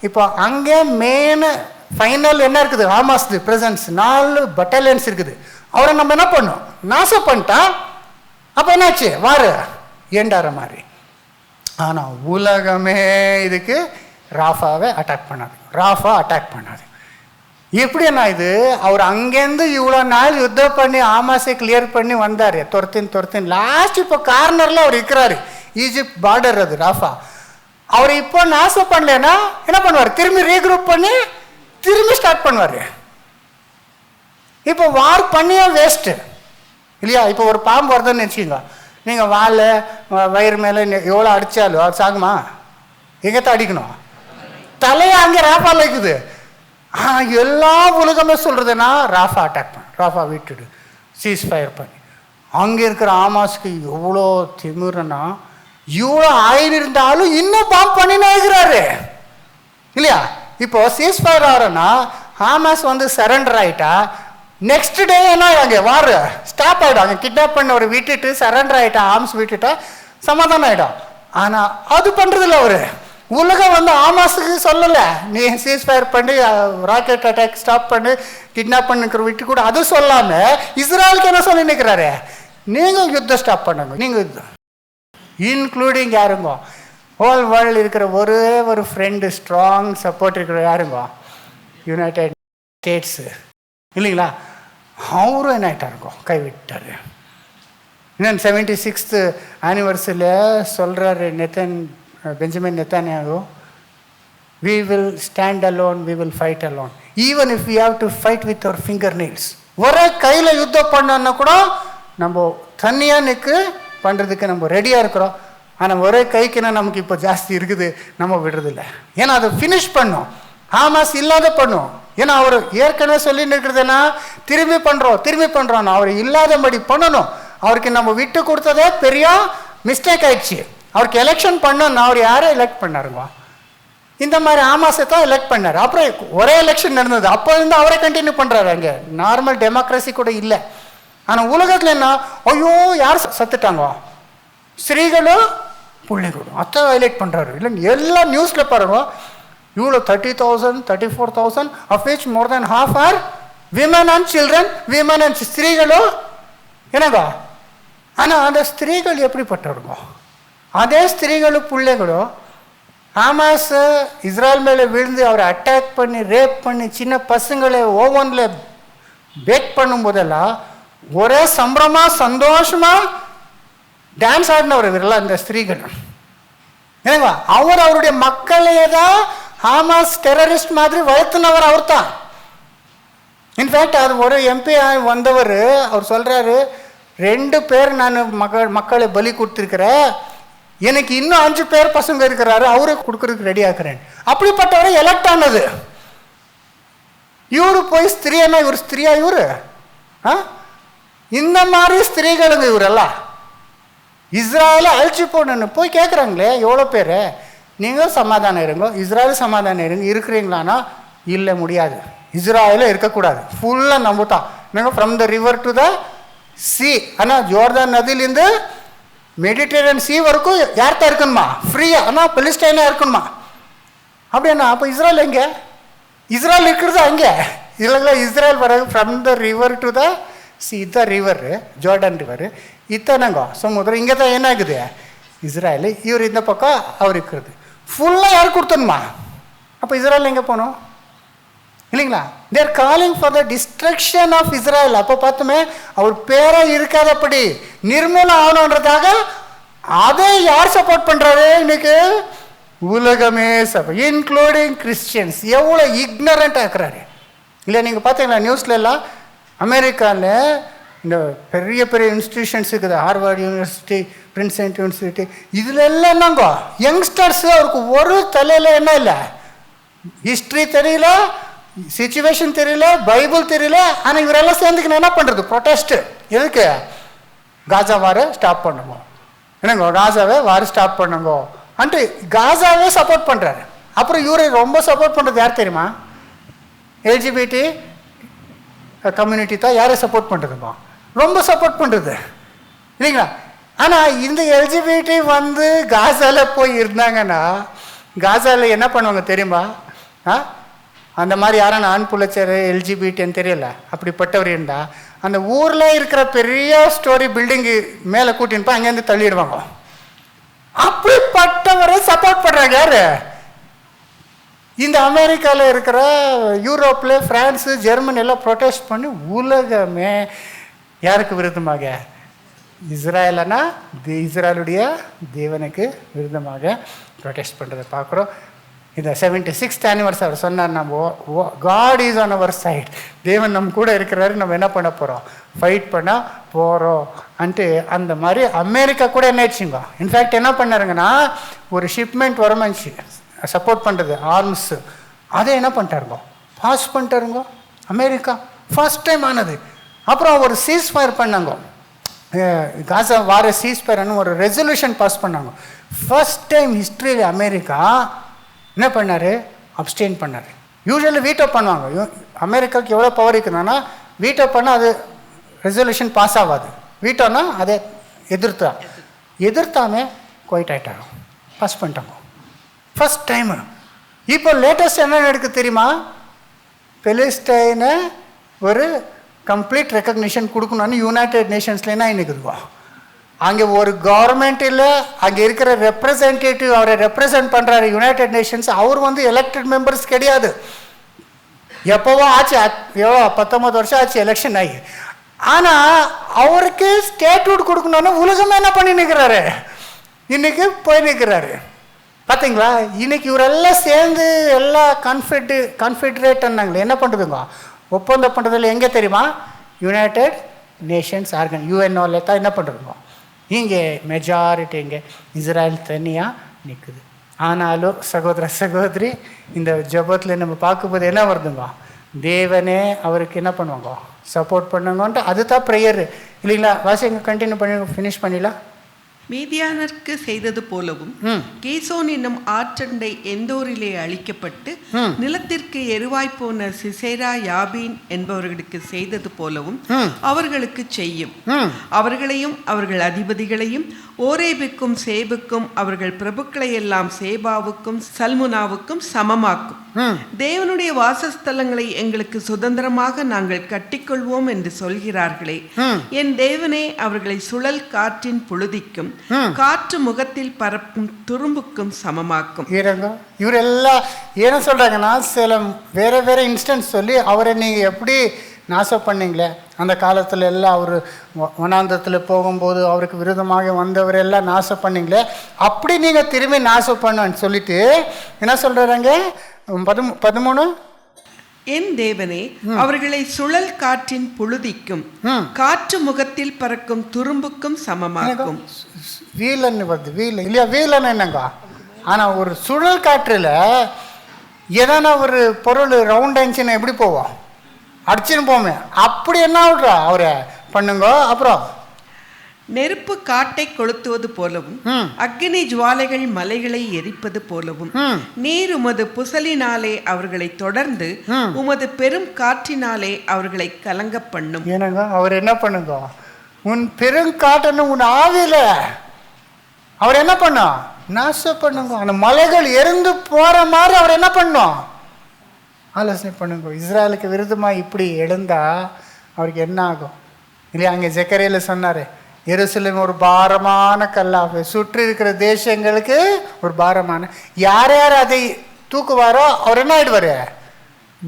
இப்போ அங்கே மெயின் ஃபைனல் என்ன இருக்குது, ஹமாஸ்து ப்ரெசன்ஸ் 4 பட்டாலியன்ஸ் இருக்குது. அவரை நம்ம என்ன பண்ணோம், நாசம் பண்ணிட்டா. அப்போ என்னாச்சு, வாரு ஏண்டார மாதிரி. ஆனால் உலகமே இதுக்கு ராஃபாவை அட்டாக் பண்ணாது. எப்படின்னா இது அவர் அங்கேருந்து இவ்வளோ நாள் யுத்தம் பண்ணி ஆமாஸை கிளியர் பண்ணி வந்தார், துரத்தின் லாஸ்ட் இப்போ கார்னரில் அவர் இருக்கிறாரு. ஈஜிப்ட் பார்டர் அது ராஃபா. அவர் இப்போ நாசம் பண்ணலன்னா என்ன பண்ணுவார், திரும்பி ரீக்ரூப் பண்ணி திரும்பி ஸ்டார்ட் பண்ணுவார். இப்போ வார் பண்ணியே வேஸ்ட்டு இல்லையா. இப்போ ஒரு பாம்பு வருதுன்னு நினச்சிங்க, நீங்கள் வால் வயிறு மேலே எவ்வளோ அடித்தாலும் அது சாகுமா, எங்கத்தான் அடிக்கணும், தலையை அங்கே ராஃபாவில் இருக்குது. எல்லா உலகமே சொல்கிறதுனா ராஃபா அட்டாக் பண்ண, ராஃபா விட்டுடு, சீஸ் ஃபயர் பண்ணி. அங்கே இருக்கிற ஆமாஸ்க்கு எவ்வளோ திமிருன்னா, இவ்வளோ ஆயில் இருந்தாலும் இன்னும் பாம்பு பண்ணினே இருக்கிறாரு இல்லையா. இப்போ சீஸ் ஃபயர் ஆகிறோன்னா ஹமாஸ் வந்து சரண்டர் ஆகிட்டா நெக்ஸ்ட் டே என்ன அங்கே வார் ஸ்டாப் ஆகிடும். அங்கே கிட்னாப் பண்ண ஒரு விட்டுட்டு சரண்டர் ஆகிட்டா, ஆர்ம்ஸ் விட்டுட்டா சமாதானம் ஆகிடும். ஆனால் அது பண்ணுறதில்ல அவர். உலகம் வந்து ஆமாஸுக்கு சொல்லலை, நீ சீஸ் ஃபயர் பண்ணி ராக்கெட் அட்டாக் ஸ்டாப் பண்ணி கிட்னாப் பண்ணிக்கிற விட்டு கூட அது சொல்லாமல் இஸ்ராயலுக்கு என்ன சொல்லி நிற்கிறாரு, நீங்கள் யுத்தம் ஸ்டாப் பண்ணுங்க, நீங்கள் யுத்தம். இன்க்ளூடிங் யாருங்கோ, ஹோல் வேர்ல்டு இருக்கிற ஒரே ஒரு ஃப்ரெண்டு ஸ்ட்ராங் சப்போர்ட் இருக்கிற யாருங்கோ, யுனைடெட் ஸ்டேட்ஸு இல்லைங்களா. அவரும் என்ன ஆகிட்டாருங்கோ, கைவிட்டார். இன்னும் 76th ஆனிவர்சரியில் சொல்கிறாரு Benjamin Netanyahu, we will stand alone, we will fight alone, even if we have to fight with our fingernails. ஒரே கையில் யுத்தம் பண்ணோன்னா கூட நம்ம தனியாக நிற்கு பண்ணுறதுக்கு நம்ம ரெடியாக இருக்கிறோம். ஆனால் ஒரே கைக்குன்னா நமக்கு இப்போ ஜாஸ்தி இருக்குது, நம்ம விடுறதில்ல. ஏன்னா அதை ஃபினிஷ் பண்ணோம், ஹமாஸ் இல்லாத பண்ணும். ஏன்னா அவர் ஏற்கனவே சொல்லிட்டு இருக்கிறதுனா திரும்பி பண்ணுறோம் அவர் இல்லாதபடி பண்ணணும். அவருக்கு நம்ம விட்டு கொடுத்ததே பெரிய மிஸ்டேக் ஆயிடுச்சு. அவருக்கு எலெக்ஷன் பண்ணோன்னா அவர் யாரை எலெக்ட் பண்ணாருங்க, இந்த மாதிரி ஆமாஸை தான் எலெக்ட் பண்ணார். அப்புறம் ஒரே எலெக்ஷன் நடந்தது, அப்போ இருந்து அவரே கண்டினியூ பண்ணுறாரு. அங்கே நார்மல் டெமோக்ரஸி கூட இல்லை. ஆனால் உலகத்தில் என்ன, ஐயோ யார் சத்துட்டாங்க, ஸ்திரீகளும் பிள்ளைகளும் அத்தை ஹைலைட் பண்ணுறாரு. இல்லை எல்லா நியூஸில் பாருங்க, இவ்வளோ 30,000 34,000 of which more than half are women and children, women and ஸ்திரீகளும் என்னங்க. ஆனால் அந்த ஸ்திரீகள் எப்படிப்பட்டவருங்க, அதே ஸ்திரீகளும் பிள்ளைகளும் ஹமாஸ் இஸ்ரேல் மேலே விழுந்து அவரை அட்டாக் பண்ணி ரேப் பண்ணி சின்ன பசங்களை ஓவனில் பேக் பண்ணும்போதெல்லாம் ஒரே சம்பரமாக சந்தோஷமாக டான்ஸ் ஆடினவர் இவரெல்லாம் இந்த ஸ்திரீகள். ஏங்க அவருடைய மக்களையே தான் ஹமாஸ் டெரரிஸ்ட் மாதிரி வளர்த்துனவர் அவர் தான். இன்ஃபேக்ட் அது ஒரு எம்பி வந்தவர் அவர் சொல்கிறாரு, 2 பேர் நான் மக்களை பலி கொடுத்துருக்கிறேன், எனக்கு இன்னும் 5 பேர் பசங்க இருக்கிறாரு, அவரை கொடுக்கறதுக்கு ரெடி ஆக்குறேன். அப்படிப்பட்டவரை எலெக்ட் ஆனது. இவரு போய் ஸ்திரீனா இவர் ஸ்திரியா இவரு? இந்த மாதிரி ஸ்திரீகளுங்க இவரெல்லாம் இஸ்ராயலை அழிச்சு போடணுன்னு போய் கேட்குறாங்களே எவ்வளோ பேர். நீங்கள் சமாதானம் இருங்க, இஸ்ராயல் சமாதானம் இருங்க, இருக்கிறீங்களான்னா இல்லை முடியாது, இஸ்ராயலில் இருக்கக்கூடாது, ஃபுல்லாக நம்புத்தான். நீங்கள் from the river to the C, ஆனால் ஜோர்தான் நதியிலேருந்து மெடிட்டரேனியன் சி வரைக்கும் யார்தான் இருக்கணுமா ஃப்ரீயா, ஆனால் பெலிஸ்டைனாக இருக்கணுமா அப்படின்னா. அப்போ இஸ்ராயல் எங்கே? இஸ்ராயல் இருக்கிறது அங்கே இல்லைங்களா? இஸ்ராயல் வர from the river to the C, இதுதான் ரிவர் ஜோர்டன் ரிவர், இத்தனைங்க சமுதிரம், இங்கே தான் என்ன ஆகுது இஸ்ராயல். இவர் இந்த பக்கம் அவர் இருக்கிறது ஃபுல்லாக யார் கொடுத்தணுமா? அப்போ இஸ்ராயல் எங்கே போகணும் இல்லைங்களா? They're calling for the destruction of Israel. அப்போ பார்த்தோமே அவர் பேரை இருக்காதபடி நிர்மூலம் ஆகணுன்றதாக அதை யார் சப்போர்ட் பண்ணுறாரு இன்னைக்கு? உலகமே சப்போர்ட், இன்க்ளூடிங் கிறிஸ்டியன்ஸ். எவ்வளோ இக்னரண்ட் ஆக்குறாரு இல்லை? நீங்கள் பார்த்தீங்களா நியூஸ்ல எல்லாம் அமெரிக்காவில் இந்த பெரிய பெரிய இன்ஸ்டிடியூஷன்ஸ் இருக்குது, ஹார்வர்ட் யூனிவர்சிட்டி, பிரின்ஸ்டன் யூனிவர்சிட்டி, இதில் எல்லாம் என்னங்க யங்ஸ்டர்ஸு அவருக்கு ஒரு தலையில் என்ன இல்லை, ஹிஸ்ட்ரி தெரியல, சிச்சுவேஷன் தெரியல, பைபிள் தெரியல. ஆனால் இவரெல்லாம் சேர்ந்துக்கின்னு என்ன பண்ணுறது? ப்ரொட்டஸ்ட்டு. எதுக்கு? காசா வார ஸ்டாப் பண்ணுங்க, என்னங்க காசாவே வார ஸ்டாப் பண்ணுங்க அன்ட்டு காசாவே சப்போர்ட் பண்ணுறாரு. அப்புறம் இவரை ரொம்ப சப்போர்ட் பண்ணுறது யார் தெரியுமா? எல்ஜிபிடி கம்யூனிட்டி தான். யாரை சப்போர்ட் பண்ணுறதுமா? ரொம்ப சப்போர்ட் பண்ணுறது இல்லைங்களா? ஆனால் இந்த எல்ஜிபிடி வந்து காசாவில் போய் இருந்தாங்கன்னா காசாவில் என்ன பண்ணுவாங்க தெரியுமா? அந்த மாதிரி யாரும் ஆண் புள்ளச்சேர் எல்ஜிபிடின்னு தெரியல, அப்படிப்பட்டவர் இருந்தால் அந்த ஊரில் இருக்கிற பெரிய ஸ்டோரி பில்டிங்கு மேலே கூட்டின்னு போய் அங்கேருந்து தள்ளிடுவாங்க. அப்படிப்பட்டவரை சப்போர்ட் பண்ணுறாங்க யாரு? இந்த அமெரிக்காவில் இருக்கிற, யூரோப்பில், ஃப்ரான்ஸு, ஜெர்மனி எல்லாம் ப்ரொட்டஸ்ட் பண்ணி உலகமே யாருக்கு விருத்தமாக? இஸ்ராயலனா இஸ்ராயலுடைய தேவனுக்கு விருத்தமாக ப்ரொட்டஸ்ட் பண்ணுறதை பார்க்குறோம். இந்த 76th anniversary அவர் சொன்னார், நம்ம God is on our side, தேவன் நம்ம கூட இருக்கிறாரு, நம்ம என்ன பண்ண போகிறோம்? ஃபைட் பண்ண போகிறோம் அன்ட்டு. அந்த மாதிரி அமெரிக்கா கூட என்ன ஆச்சுங்க, இன்ஃபேக்ட் என்ன பண்ணாருங்கன்னா ஒரு ஷிப்மெண்ட் வரமாச்சு சப்போர்ட் பண்ணுறது ஆர்ம்ஸு, அதை என்ன பண்ணிட்டாருங்க பாஸ் பண்ணிட்டாருங்க அமெரிக்கா. ஃபர்ஸ்ட் டைம் ஆனது. அப்புறம் ஒரு சீஸ் ஃபயர் பண்ணாங்க, காசா வார சீஸ் ஃபயர்னு ஒரு ரெசல்யூஷன் பாஸ் பண்ணாங்க. ஃபர்ஸ்ட் டைம் ஹிஸ்ட்ரியில் அமெரிக்கா என்ன பண்ணார்? அப்ஸ்டெயின் பண்ணார். யூஸ்வலி வீட்டோ பண்ணுவாங்க. அமெரிக்காவுக்கு எவ்வளோ பவர் இருக்குதுன்னா வீட்டோ பண்ணால் அது ரெசல்யூஷன் பாஸ் ஆகாது, வீட்டோன்னா அதை எதிர்த்தாமே குவைட் ஆகிட்டாங்க, பாஸ் பண்ணிட்டாங்க ஃபர்ஸ்ட் டைமு. இப்போ லேட்டஸ்ட் என்ன நடக்குது தெரியுமா? பெலிஸ்டைனை ஒரு கம்ப்ளீட் ரெக்கக்னிஷன் கொடுக்கணும்னு யுனைடெட் நேஷன்ஸில் என்ன இருக்குதுவா? அங்கே ஒரு கவர்மெண்ட் இல்லை, அங்கே இருக்கிற ரெப்ரசன்டேட்டிவ் அவரை ரெப்ரசன்ட் பண்ணுறாரு யுனைடெட் நேஷன்ஸ். அவர் வந்து எலெக்டட் மெம்பர்ஸ் கிடையாது. எப்போவோ ஆச்சு, எவ்வளோ 19 வருஷம் ஆச்சு எலெக்ஷன் ஆகி. ஆனால் அவருக்கு ஸ்டேட்ஹுட் கொடுக்கணும்னு உலகமே என்ன பண்ணி நிற்கிறாரு, இன்னைக்கு போய் நிற்கிறாரு. பார்த்தீங்களா? இன்னைக்கு இவரெல்லாம் சேர்ந்து எல்லா கான்ஃபெடரேட்னாங்களே என்ன பண்ணுறதுங்க, ஒப்பந்தம் பண்ணுறதுல எங்கே தெரியுமா? யுனைடெட் நேஷன்ஸ் ஆர்கன், யூஎன்ஓல தான் என்ன பண்ணுறதுங்க. இங்கே மெஜாரிட்டி இங்கே இஸ்ராயல் தனியாக நிற்குது. ஆனாலும் சகோதர சகோதரி, இந்த ஜபத்தில் நம்ம பார்க்கும்போது என்ன வருதுங்க, தேவனே அவருக்கு என்ன பண்ணுவாங்க, சப்போர்ட் பண்ணுங்கன்ட்டு. அதுதான் ப்ரேயர் இல்லைங்களா? வாசிங்க, கண்டினியூ பண்ணி ஃபினிஷ் பண்ணிடலாம். மீதியானருக்கு செய்தது போலவும் கேசோன் என்னும் ஆற்றண்டை எந்தோரிலே அழிக்கப்பட்டு நிலத்திற்கு எருவாய் போன சிசேரா யாபீன் என்பவர்களுக்கு செய்தது போலவும் அவர்களுக்கு செய்யும். அவர்களையும் அவர்கள் அதிபதிகளையும் ஓரேபுக்கும் சேபுக்கும் அவர்கள் பிரபுக்களை எல்லாம் சேபாவுக்கும் சல்முனாவுக்கும் சமமாக்கும். தேவனுடைய வாசஸ்தலங்களை எங்களுக்கு சுதந்திரமாக நாங்கள் கட்டிக்கொள்வோம் என்று சொல்கிறார்களே, என் தேவனே அவர்களை சுழல் காற்றின் புழுதிக்கும் காற்று முகத்தில் பரப்பும் துரும்புக்கும் சமமாக்கும். இவரெல்லாம் என்ன சொல்றாங்கன்னா, சில வேற வேற இன்ஸ்டன்ஸ் சொல்லி அவரை நீங்க எப்படி நாசம் பண்ணீங்களே, அந்த காலத்தில் எல்லாம் அவர் வனாந்தரத்தில் போகும்போது அவருக்கு விரோதமாக வந்தவர் எல்லாம் நாசம் பண்ணீங்களே, அப்படி நீங்கள் திரும்பி நாசம் பண்ணுன்னு சொல்லிட்டு என்ன சொல்கிறாங்க 13, என் தேவனே அவர்களை சுழல் காற்றின் புழுதிக்கும் காற்று முகத்தில் பறக்கும் துரும்புக்கும் சமமாக்கும். வீலன்னு வருது, வீல் இல்லையா? வீலன்னு என்னங்க? ஆனால் ஒரு சுழல் காற்றில் எதனா ஒரு பொருள் ரவுண்ட் ஆயிடுச்சுன்னா எப்படி போவோம்? அடிச்சுன்னு போமே. அப்படி என்ன விட்றா அவரை பண்ணுங்க. அப்புறம் நெருப்பு காட்டை கொளுத்துவது போலவும் அக்னி ஜுவாலைகள் மலைகளை எரிப்பது போலவும் நீர் உமது புசலினாலே அவர்களை தொடர்ந்து உமது பெரும் காற்றினாலே அவர்களை கலங்க பண்ணும். ஏனங்க அவர் என்ன பண்ணுங்க? உன் பெருங்காட்டுன்னு உன் ஆவியில அவர் என்ன பண்ணும்? நாசம் பண்ணுங்க. அந்த மலைகள் எரிந்து போற மாதிரி அவர் என்ன பண்ணும்? ஆலோசனை பண்ணுங்க. இஸ்ரேலுக்கு விருதமாக இப்படி எழுந்தா அவருக்கு என்ன ஆகும் இல்லையா? அங்கே ஜெக்கரையில் சொன்னார், எருசலேம் ஒரு பாரமான கல்லாக, சுற்றி இருக்கிற தேசங்களுக்கு ஒரு பாரமான, யார் யார் அதை தூக்குவாரோ அவர் என்ன ஆகிடுவார்?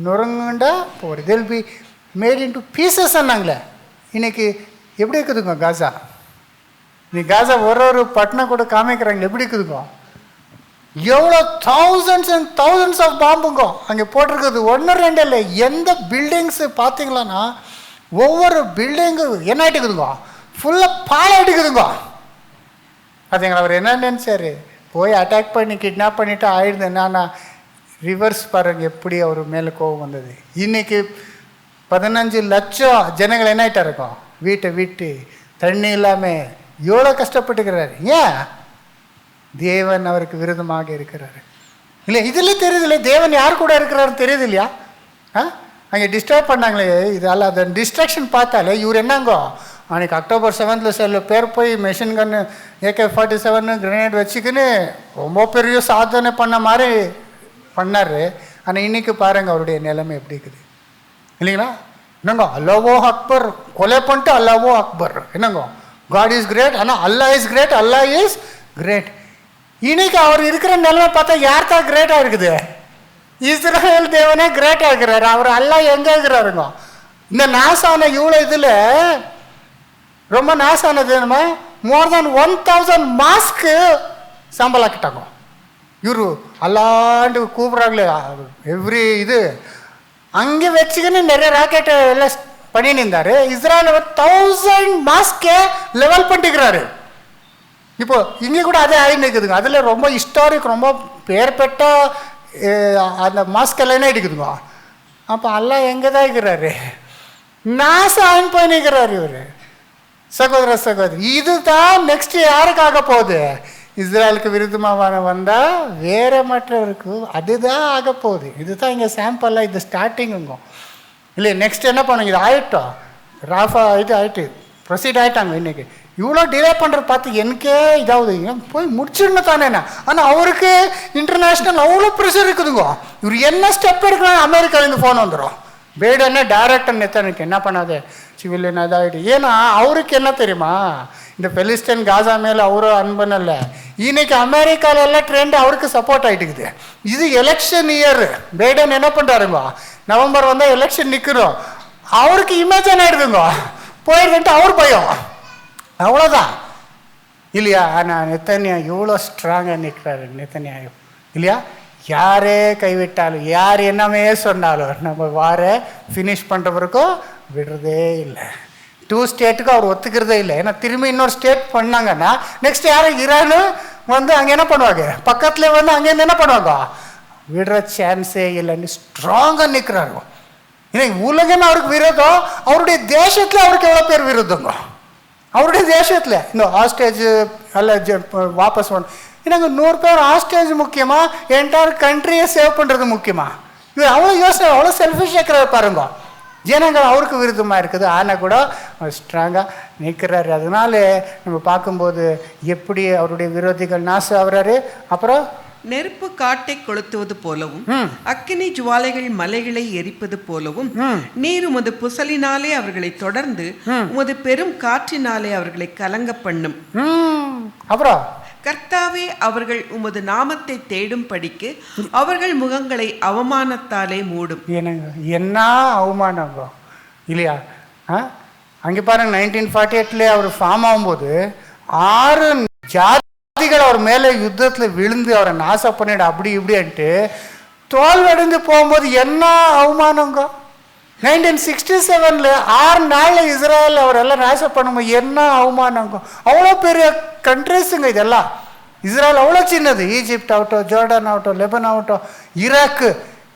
நொறுங்குண்டா போகிற தில் be made in to pieces சொன்னாங்களே. இன்னைக்கு எப்படி இருக்குதுங்க காசா? நீ காசா ஒரு பட்டணம் கூட காமிக்கிறாங்களே, எப்படி இருக்குதுங்க? எவ்வளோ thousands and thousands ஆஃப் பாம்புங்க அங்கே போட்டிருக்குது. 1 2 இல்லை, எந்த பில்டிங்ஸு பார்த்தீங்களான்னா ஒவ்வொரு பில்டிங்கு என்ன ஆகிட்டுக்குதுங்க? ஃபுல்லாக பாலாயிட்டுக்குதுங்க. பார்த்தீங்களா? அவர் என்ன நினச்சாரு? போய் அட்டாக் பண்ணி கிட்னாப் பண்ணிவிட்டு ஆயிடுது. என்னன்னா ரிவர்ஸ் பாருங்க எப்படி அவர் மேலே கோவம் வந்தது. இன்றைக்கி 15 லட்சம் ஜனங்கள் என்ன ஆகிட்டா இருக்கோம்? வீட்டை விட்டு தண்ணி இல்லாமல் எவ்வளோ கஷ்டப்பட்டுக்கிறாரு. ஏன்? தேவன் அவருக்கு விரோதமாக இருக்கிறாரு இல்லை? இதில் தெரியுது இல்லை தேவன் யார் கூட இருக்கிறாரு தெரியுது இல்லையா? அங்கே டிஸ்டர்ப் பண்ணாங்களே, இதெல்லாம் அந்த டிஸ்ட்ராக்ஷன் பார்த்தாலே இவர் என்னங்கோ அன்றைக்கி October 7th சில பேர் போய் மெஷின் கன்று AK-47 கிரனேட் வச்சுக்கின்னு ரொம்ப பெரிய சாதனை பண்ண மாதிரி பண்ணார். ஆனால் இன்றைக்கி பாருங்கள் அவருடைய நிலைமை எப்படி இருக்குது இல்லைங்களா? என்னங்கோ அல்லாஹ் அக்பர் கொலை பண்ணிட்டு அல்லாஹ் அக்பர் என்னங்கோ காட் இஸ் கிரேட். ஆனால் Allah is great, Allah is great. இன்னைக்கு அவர் இருக்கிற நிலைமை பார்த்தா யார் தான் கிரேட்டாக இருக்குது? இஸ்ரேல் தேவனே கிரேட்டாக இருக்கிறாரு. அவர் எல்லாம் எங்கே இருக்கிறாருங்க? இந்த நாசான இவ்வளோ இதில் ரொம்ப நாசானது என்னமா மோர் தென் 1000 மாஸ்க்கு சம்பளாக்கிட்டாங்க. இவரு அல்லாண்டு கூப்பிட்றாங்களே எவ்ரி இது அங்கே வச்சுக்கின்னு நிறைய ராக்கெட்டு எல்லாம் பண்ணின்னு இருந்தார். இஸ்ரேல் 1000 மாஸ்க்கே லெவல் பண்ணிக்கிறாரு. இப்போ இங்கே கூட அதே ஆயின்னு இருக்குதுங்க. அதில் ரொம்ப ஹிஸ்டாரிக் ரொம்ப பேர் பெற்ற அந்த மாஸ்கெல்லாம் என்ன இருக்குதுங்க. அப்போ எல்லாம் எங்கே தான் இருக்கிறாரு? நாசம் ஆயின் போய் நிற்கிறாரு இவர். சகோதர சகோதரி, இதுதான் நெக்ஸ்ட் யாருக்காக போகுது? இஸ்ரேலுக்கு விருதமாக வந்தால் வேற மற்றவருக்கு அதுதான் ஆக போகுது. இதுதான் இங்கே சாம்பிளாக இது ஸ்டார்டிங்குங்க இல்லை. நெக்ஸ்ட் என்ன பண்ணுங்க? இது ஆகிட்டோம், ராஃபா இது ஆகிட்டு ப்ரொசீட் ஆகிட்டாங்க. இன்றைக்கி இவ்வளோ டிலே பண்ணுறது பார்த்து எனக்கே இதாகுதுங்க, போய் முடிச்சிடணும் தானேண்ணா. ஆனால் அவருக்கு இன்டர்நேஷ்னல் அவ்வளோ ப்ரெஷர் இருக்குதுங்க. இவர் என்ன ஸ்டெப் எடுக்கலாம் அமெரிக்காவிலேருந்து ஃபோன் வந்துடும். பேடன்னா டேரக்டர் நெத்தனுக்கு என்ன பண்ணாது சிவிலியன் இதாகிட்டு. ஏன்னா அவருக்கு என்ன தெரியுமா, இந்த பெலிஸ்டைன் காசா மேலே அவரோ அன்புன்னு இல்லை. இன்னைக்கு அமெரிக்காவில் எல்லாம் ட்ரெண்ட் அவருக்கு சப்போர்ட் ஆகிட்டுக்குது. இது எலெக்ஷன் இயர். பேடன் என்ன பண்ணுறாருங்க, நவம்பர் வந்தால் எலெக்ஷன் நிற்கிறோம். அவருக்கு இமேஜ் என்ன ஆகிடுதுங்க, போயிடுதுன்ட்டு அவர் பயம், அவ்வளோதான் இல்லையா? ஆனால் நெத்தன்யா இவ்வளோ ஸ்ட்ராங்காக நிற்கிறாரு நெத்தன்யாயும் இல்லையா? யாரே கைவிட்டாலும் யார் என்னமே சொன்னாலும் நம்ம வார ஃபினிஷ் பண்ணுறவருக்கும் விடுறதே இல்லை. 2 ஸ்டேட்டுக்கும் அவர் ஒத்துக்கிறதே இல்லை. ஏன்னா திரும்பி இன்னொரு ஸ்டேட் பண்ணாங்கன்னா நெக்ஸ்ட் யாரும் ஈரானு வந்து அங்கே என்ன பண்ணுவாங்க, பக்கத்துலேயே வந்து அங்கேருந்து என்ன பண்ணுவாங்க, விடுற சான்ஸே இல்லைன்னு ஸ்ட்ராங்காக நிற்கிறாரு. ஏன்னா உலகமே அவருக்கு விரோதம், அவருடைய தேசத்தில் அவருக்கு எவ்வளோ பேர் விரோதங்க. அவருடைய தேசத்தில் இந்த ஹாஸ்டேஜ் அல்ல வாபஸ் பண்ண எனக்கு 100 பேர் ஹாஸ்டேஜ் முக்கியமா, என்டையர் கண்ட்ரியை சேவ் பண்ணுறது முக்கியமா? இவர் அவ்வளோ யோசனை, அவ்வளோ செல்ஃபிஷாக இருக்கிறார் பாருங்க. ஜனங்கள் அவருக்கு விருதமாக இருக்குது, ஆனால் கூட ஸ்ட்ராங்காக நிற்கிறாரு. அதனால நம்ம பார்க்கும்போது எப்படி அவருடைய விரோதிகள் நாசம் ஆகுறாரு. அப்புறம் நெருப்பு காட்டை கொளுத்துவது போலவும் அக்கினி ஜுவாலைகள் மலைகளை எரிப்பது போலவும் நீர் உமது புசலினாலே அவர்களை தொடர்ந்து உமது பெரும் காற்றினாலே அவர்களை கலங்க பண்ணும். அப்புறம் கர்த்தாவே, அவர்கள் உமது நாமத்தை தேடும் படிக்கு அவர்கள் முகங்களை அவமானத்தாலே மூடும். என்ன அவமானம் இல்லையா? அங்கே பாருங்க, 1948 அவர் ஃபார்ம் ஆகும்போது 6 ஜாதிகள் அவர் மேலே யுத்தத்தில் விழுந்து அவரை நாசம் பண்ணிடு அப்படி இப்படின்ட்டு தோல்வடைந்து போகும்போது என்ன அவமானங்க. 1967 6 நாளில் இஸ்ரேல் அவரெல்லாம் நாசம் பண்ணும்போது என்ன அவமானங்க. அவ்வளோ பெரிய கண்ட்ரிஸுங்க இதெல்லாம். இஸ்ரேல் அவ்வளோ சின்னது. ஈஜிப்ட் ஆகட்டும், ஜோர்டான் ஆகட்டும், லெபன் ஆகட்டும், ஈராக்கு,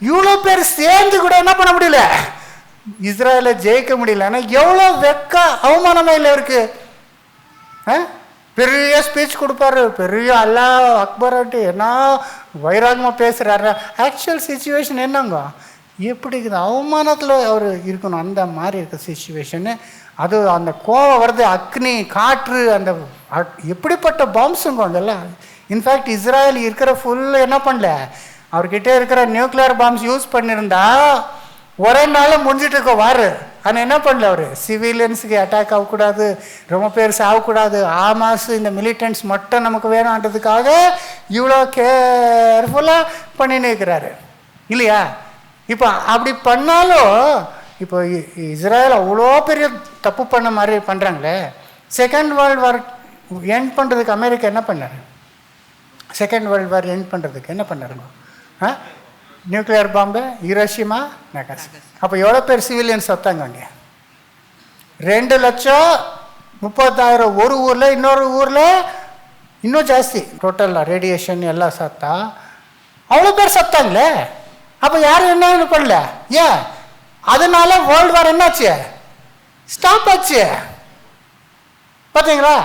இவ்வளோ பேர் சேர்ந்து கூட என்ன பண்ண முடியல, இஸ்ரேலை ஜெயிக்க முடியல. ஆனால் எவ்வளோ வெக்க அவமானமே இல்லை இருக்கு. பெரிய ஸ்பீச் கொடுப்பாரு, பெரிய அல்லா அக்பர்ட்டு என்ன வைராகமாக பேசுகிறாரு. ஆக்சுவல் சுச்சுவேஷன் என்னங்க எப்படி இருக்குது, அவமானத்தில் அவர் இருக்கணும். அந்த மாதிரி இருக்க சுச்சுவேஷனு. அது அந்த கோவம் வருது, அக்னி காற்று, அந்த எப்படிப்பட்ட பாம்ஸுங்க அதெல்லாம். இன்ஃபேக்ட் இஸ்ரேல் இருக்கிற ஃபுல் என்ன பண்ணல, அவர்கிட்ட இருக்கிற நியூக்ளியர் பாம்ஸ் யூஸ் பண்ணியிருந்தா ஒரே நாள் முடிஞ்சிட்டு இருக்க வாரு. ஆனால் என்ன பண்ணல அவர், சிவிலியன்ஸுக்கு அட்டாக் ஆகக்கூடாது, ரொம்ப பேர் சாகக்கூடாது, ஆமாஸ் இந்த மிலிட்டன்ஸ் மட்டும் நமக்கு வேணுன்றதுக்காக இவ்வளோ கேர்ஃபுல்லாக பண்ணின்னு இருக்கிறாரு இல்லையா? இப்போ அப்படி பண்ணாலும் இப்போ இஸ்ரேல் அவ்வளோ பெரிய தப்பு பண்ண மாதிரி பண்ணுறாங்களே. செகண்ட் வேர்ல்டு வார் எண்ட் பண்ணுறதுக்கு அமெரிக்கா என்ன பண்ணார்? செகண்ட் வேர்ல்டு வார் எண்ட் பண்ணுறதுக்கு என்ன பண்ணாருங்க? நியூக்ளியர் பாம்பு, ஹிரோஷிமா, நாகாசாகி. அப்போ எவ்வளோ பேர் சிவிலியன்ஸ் சத்தாங்க அங்கே? 2,30,000 ஒரு ஊரில், இன்னொரு ஊரில் இன்னும் ஜாஸ்தி. டோட்டலாக ரேடியேஷன் எல்லாம் சத்தா அவ்வளோ பேர் சத்தாங்களே. அப்போ யாரும் என்ன பண்ணல, ஏன் அதனால வேர்ல்டு வார் என்னாச்சு, ஸ்டாப் ஆச்சு. பார்த்தீங்களா?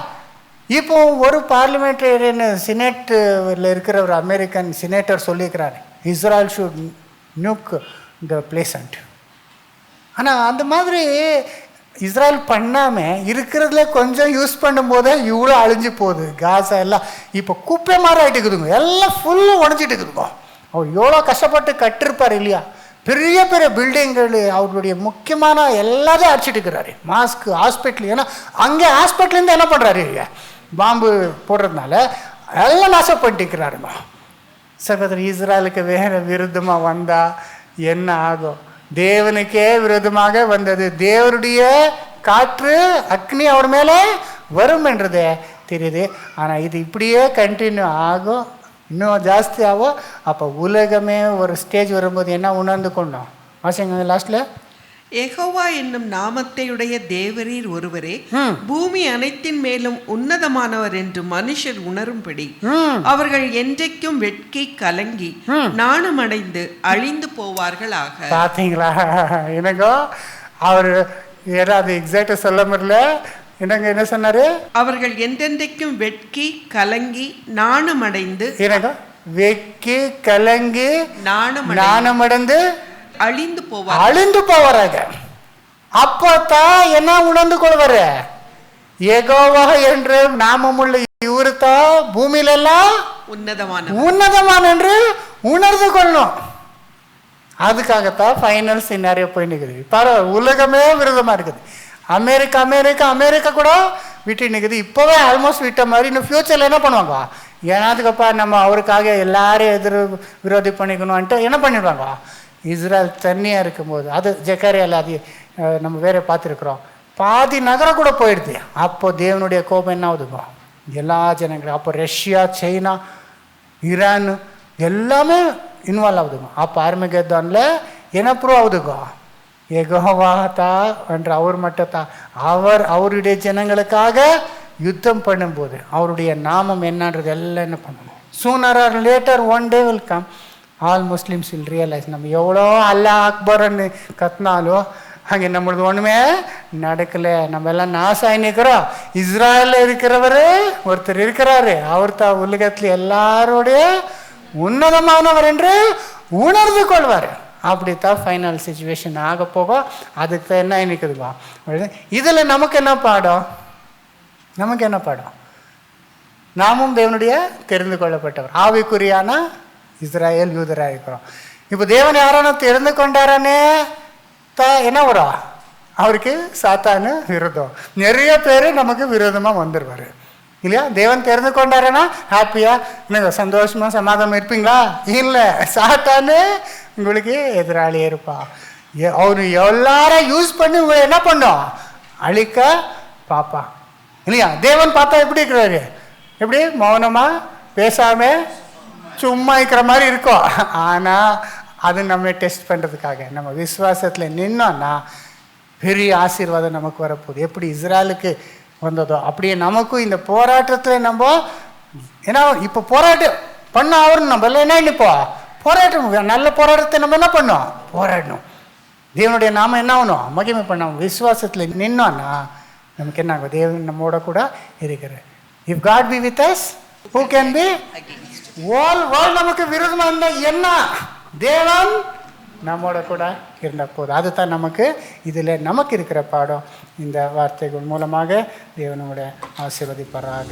இப்போ ஒரு பார்லிமெண்டேரியன் சினேட்டில் இருக்கிற ஒரு அமெரிக்கன் சினேட்டர் சொல்லியிருக்கிறார், இஸ்ரேல் ஷுட் நியூக் த பிளேசன்ட். ஆனால் அந்த மாதிரி இஸ்ரேல் பண்ணாமல் இருக்கிறதுல கொஞ்சம் யூஸ் பண்ணும்போதே இவ்வளோ அழிஞ்சு போகுது. காசா எல்லாம் இப்போ குப்பை மாதிரி ஆகிட்டு இருக்குதுங்க, எல்லாம் ஃபுல்லாக உடஞ்சிட்டு இருக்குதுங்க. அவர் எவ்வளோ கஷ்டப்பட்டு கட்டிருப்பார் இல்லையா? பெரிய பெரிய பில்டிங்கள், அவருடைய முக்கியமான எல்லாத்தையும் அடிச்சிட்டு இருக்கிறாரு. மாஸ்க்கு, ஹாஸ்பிட்டல், ஏன்னா அங்கே ஹாஸ்பிட்டலேருந்து என்ன பண்ணுறாரு, பாம்பு போடுறதுனால எல்லாம் நாசம் பண்ணிட்டு இருக்கிறாருங்க. சகோதரி, இஸ்ரேலுக்கு வேறு விருத்தமாக வந்தால் என்ன ஆகும்? தேவனுக்கே விரோதமாக வந்தது. தேவருடைய காற்று அக்னி அவர் மேலே வரும் என்றதே தெரியுது. ஆனால் இது இப்படியே கண்டினியூ ஆகும், இன்னும் ஜாஸ்தி ஆகும். அப்போ உலகமே ஒரு ஸ்டேஜ் வரும்போது என்ன உணர்ந்து கொண்டோம்? வாசிங்க லாஸ்ட்ல, யெகோவா என்னும் நாமத்தையுடைய தேவரீர் ஒருவரே பூமி அனைத்தின் மேலும் உன்னதமானவர் என்று மனுஷர் உணரும்படி அவர்கள் என்றைக்கும் வெட்கி கலங்கி நாணமடைந்து அழிந்து போவார்களாக. பார்த்தீங்களா? எனக்கோ அவர் ஏதாவது எக்ஸாக்டா சொல்ல முடியல. என்னங்க என்ன சொன்னாரு? அவர்கள் என்றென்றைக்கும் வெட்கி கலங்கி நாணமடைந்து, எனக்கோ வெட்கி கலங்கி நாணமடைந்து அழிந்து போவாராக. அப்பதான் என்ன உணர்ந்து கொள்வாரு? யெகோவா என்று நாமமுள்ள இவரு தான் பூமியிலெல்லாம் உன்னதமான என்று உணர்ந்து கொள்ளணும். அதுக்காகத்தான் ஃபைனல் சினாரியோ போய் நிற்குது. பரவாயில்ல, உலகமே விரோதமா இருக்குது. அமெரிக்கா கூட விட்டு நிற்குது. இப்போவே ஆல்மோஸ்ட் விட்ட மாதிரி. இன்னும் ஃபியூச்சரில் என்ன பண்ணுவாங்க? ஏன்னாதுக்கப்பா நம்ம அவருக்காக எல்லாரையும் விரோதி பண்ணிக்கணும்ன்ட்டு என்ன பண்ணிடுவாங்க? இஸ்ரேல் தண்ணியாக இருக்கும்போது, அது ஜெக்காரியாவில் அது நம்ம வேற பார்த்துருக்குறோம், பாதி நகரம் கூட போயிடுது. அப்போ தேவனுடைய கோபம் என்ன ஆகுதுங்க? எல்லா ஜனங்களும். அப்போ ரஷ்யா, சைனா, ஈரான் எல்லாமே இன்வால்வ் ஆகுதுங்க. அப்போ ஆர்மகெதோனில் என்ன ப்ரூவ் ஆகுதுங்க? யெகோவா தான் என்ற அவர் மட்டும் தான். அவருடைய ஜனங்களுக்காக யுத்தம் பண்ணும்போது அவருடைய நாமம் என்னன்றது எல்லாம் என்ன பண்ணணும்? Sooner R later one day will come, all Muslims will realise. நம்ம எவ்வளோ அல்லா அக்பர்ன்னு கத்தினாலும் அங்கே நம்மளது ஒன்றுமே நடக்கலை. நம்ம எல்லாம் நாசாய் நிற்கிறோம். இஸ்ரேலில் இருக்கிறவர் ஒருத்தர் இருக்கிறாரு, அவர் தான் உலகத்தில் எல்லாரோடைய உன்னதமானவர் என்று உணர்ந்து கொள்வார். அப்படித்தான் ஃபைனல் சிச்சுவேஷன் ஆக போகும். அதுக்கு என்ன நிற்குதுப்பா? இதில் நமக்கு என்ன பாடம்? நாமும் தேவனுடைய தெரிந்து கொள்ளப்பட்டவர். ஆவிக்குரியான இஸ்ராயேல் யூதராக இருக்கிறோம். இப்போ தேவன் யாரான தெரிந்து கொண்டாரானே என்ன வரும்? அவருக்கு சாத்தானு விரோதம். நிறைய பேர் நமக்கு விரோதமாக வந்துடுவார் இல்லையா? தேவன் தெரிந்து கொண்டாருன்னா ஹாப்பியாக நீங்கள் சந்தோஷமாக சமாதானம் இருப்பீங்களா? இல்லை, சாத்தானு உங்களுக்கு எதிராளியே இருப்பா. அவரு எல்லாரும் யூஸ் பண்ணி உங்களை என்ன பண்ணும்? அழிக்க பாப்பா இல்லையா? தேவன் பார்த்தா எப்படி இருக்கிறாரு? எப்படி மௌனமாக பேசாமல் சும்மா இருக்கிற மாதிரி இருக்கும். ஆனால் அது நம்ம டெஸ்ட் பண்ணுறதுக்காக நம்ம விசுவாசத்தில் நின்னோன்னா பெரிய ஆசீர்வாதம் நமக்கு வரப்போகுது. எப்படி இஸ்ராயலுக்கு வந்ததோ அப்படியே நமக்கும் இந்த போராட்டத்தில் நம்ம ஏன்னா இப்போ போராட்டம் பண்ண ஆகணும். நம்ம எல்லாம் என்ன நினைப்போம்? போராட்டம், நல்ல போராட்டத்தை நம்ம என்ன பண்ணோம்? போராடணும். தேவனுடைய நாம என்ன ஆகணும்? மகிமை பண்ணணும். விசுவாசத்தில் நின்னோன்னா நமக்கு என்ன ஆகும்? தேவன் நம்மோட கூட இருக்கிறார். If God be with us who can be all world. நமக்கு விரோதமாக இருந்தால் என்ன? தேவன் நம்மோட கூட இருந்த போது அதுதான் நமக்கு இதில் நமக்கு இருக்கிற பாடம். இந்த வார்த்தைகள் மூலமாக தேவனோட ஆசீர்வதிப்பாராக.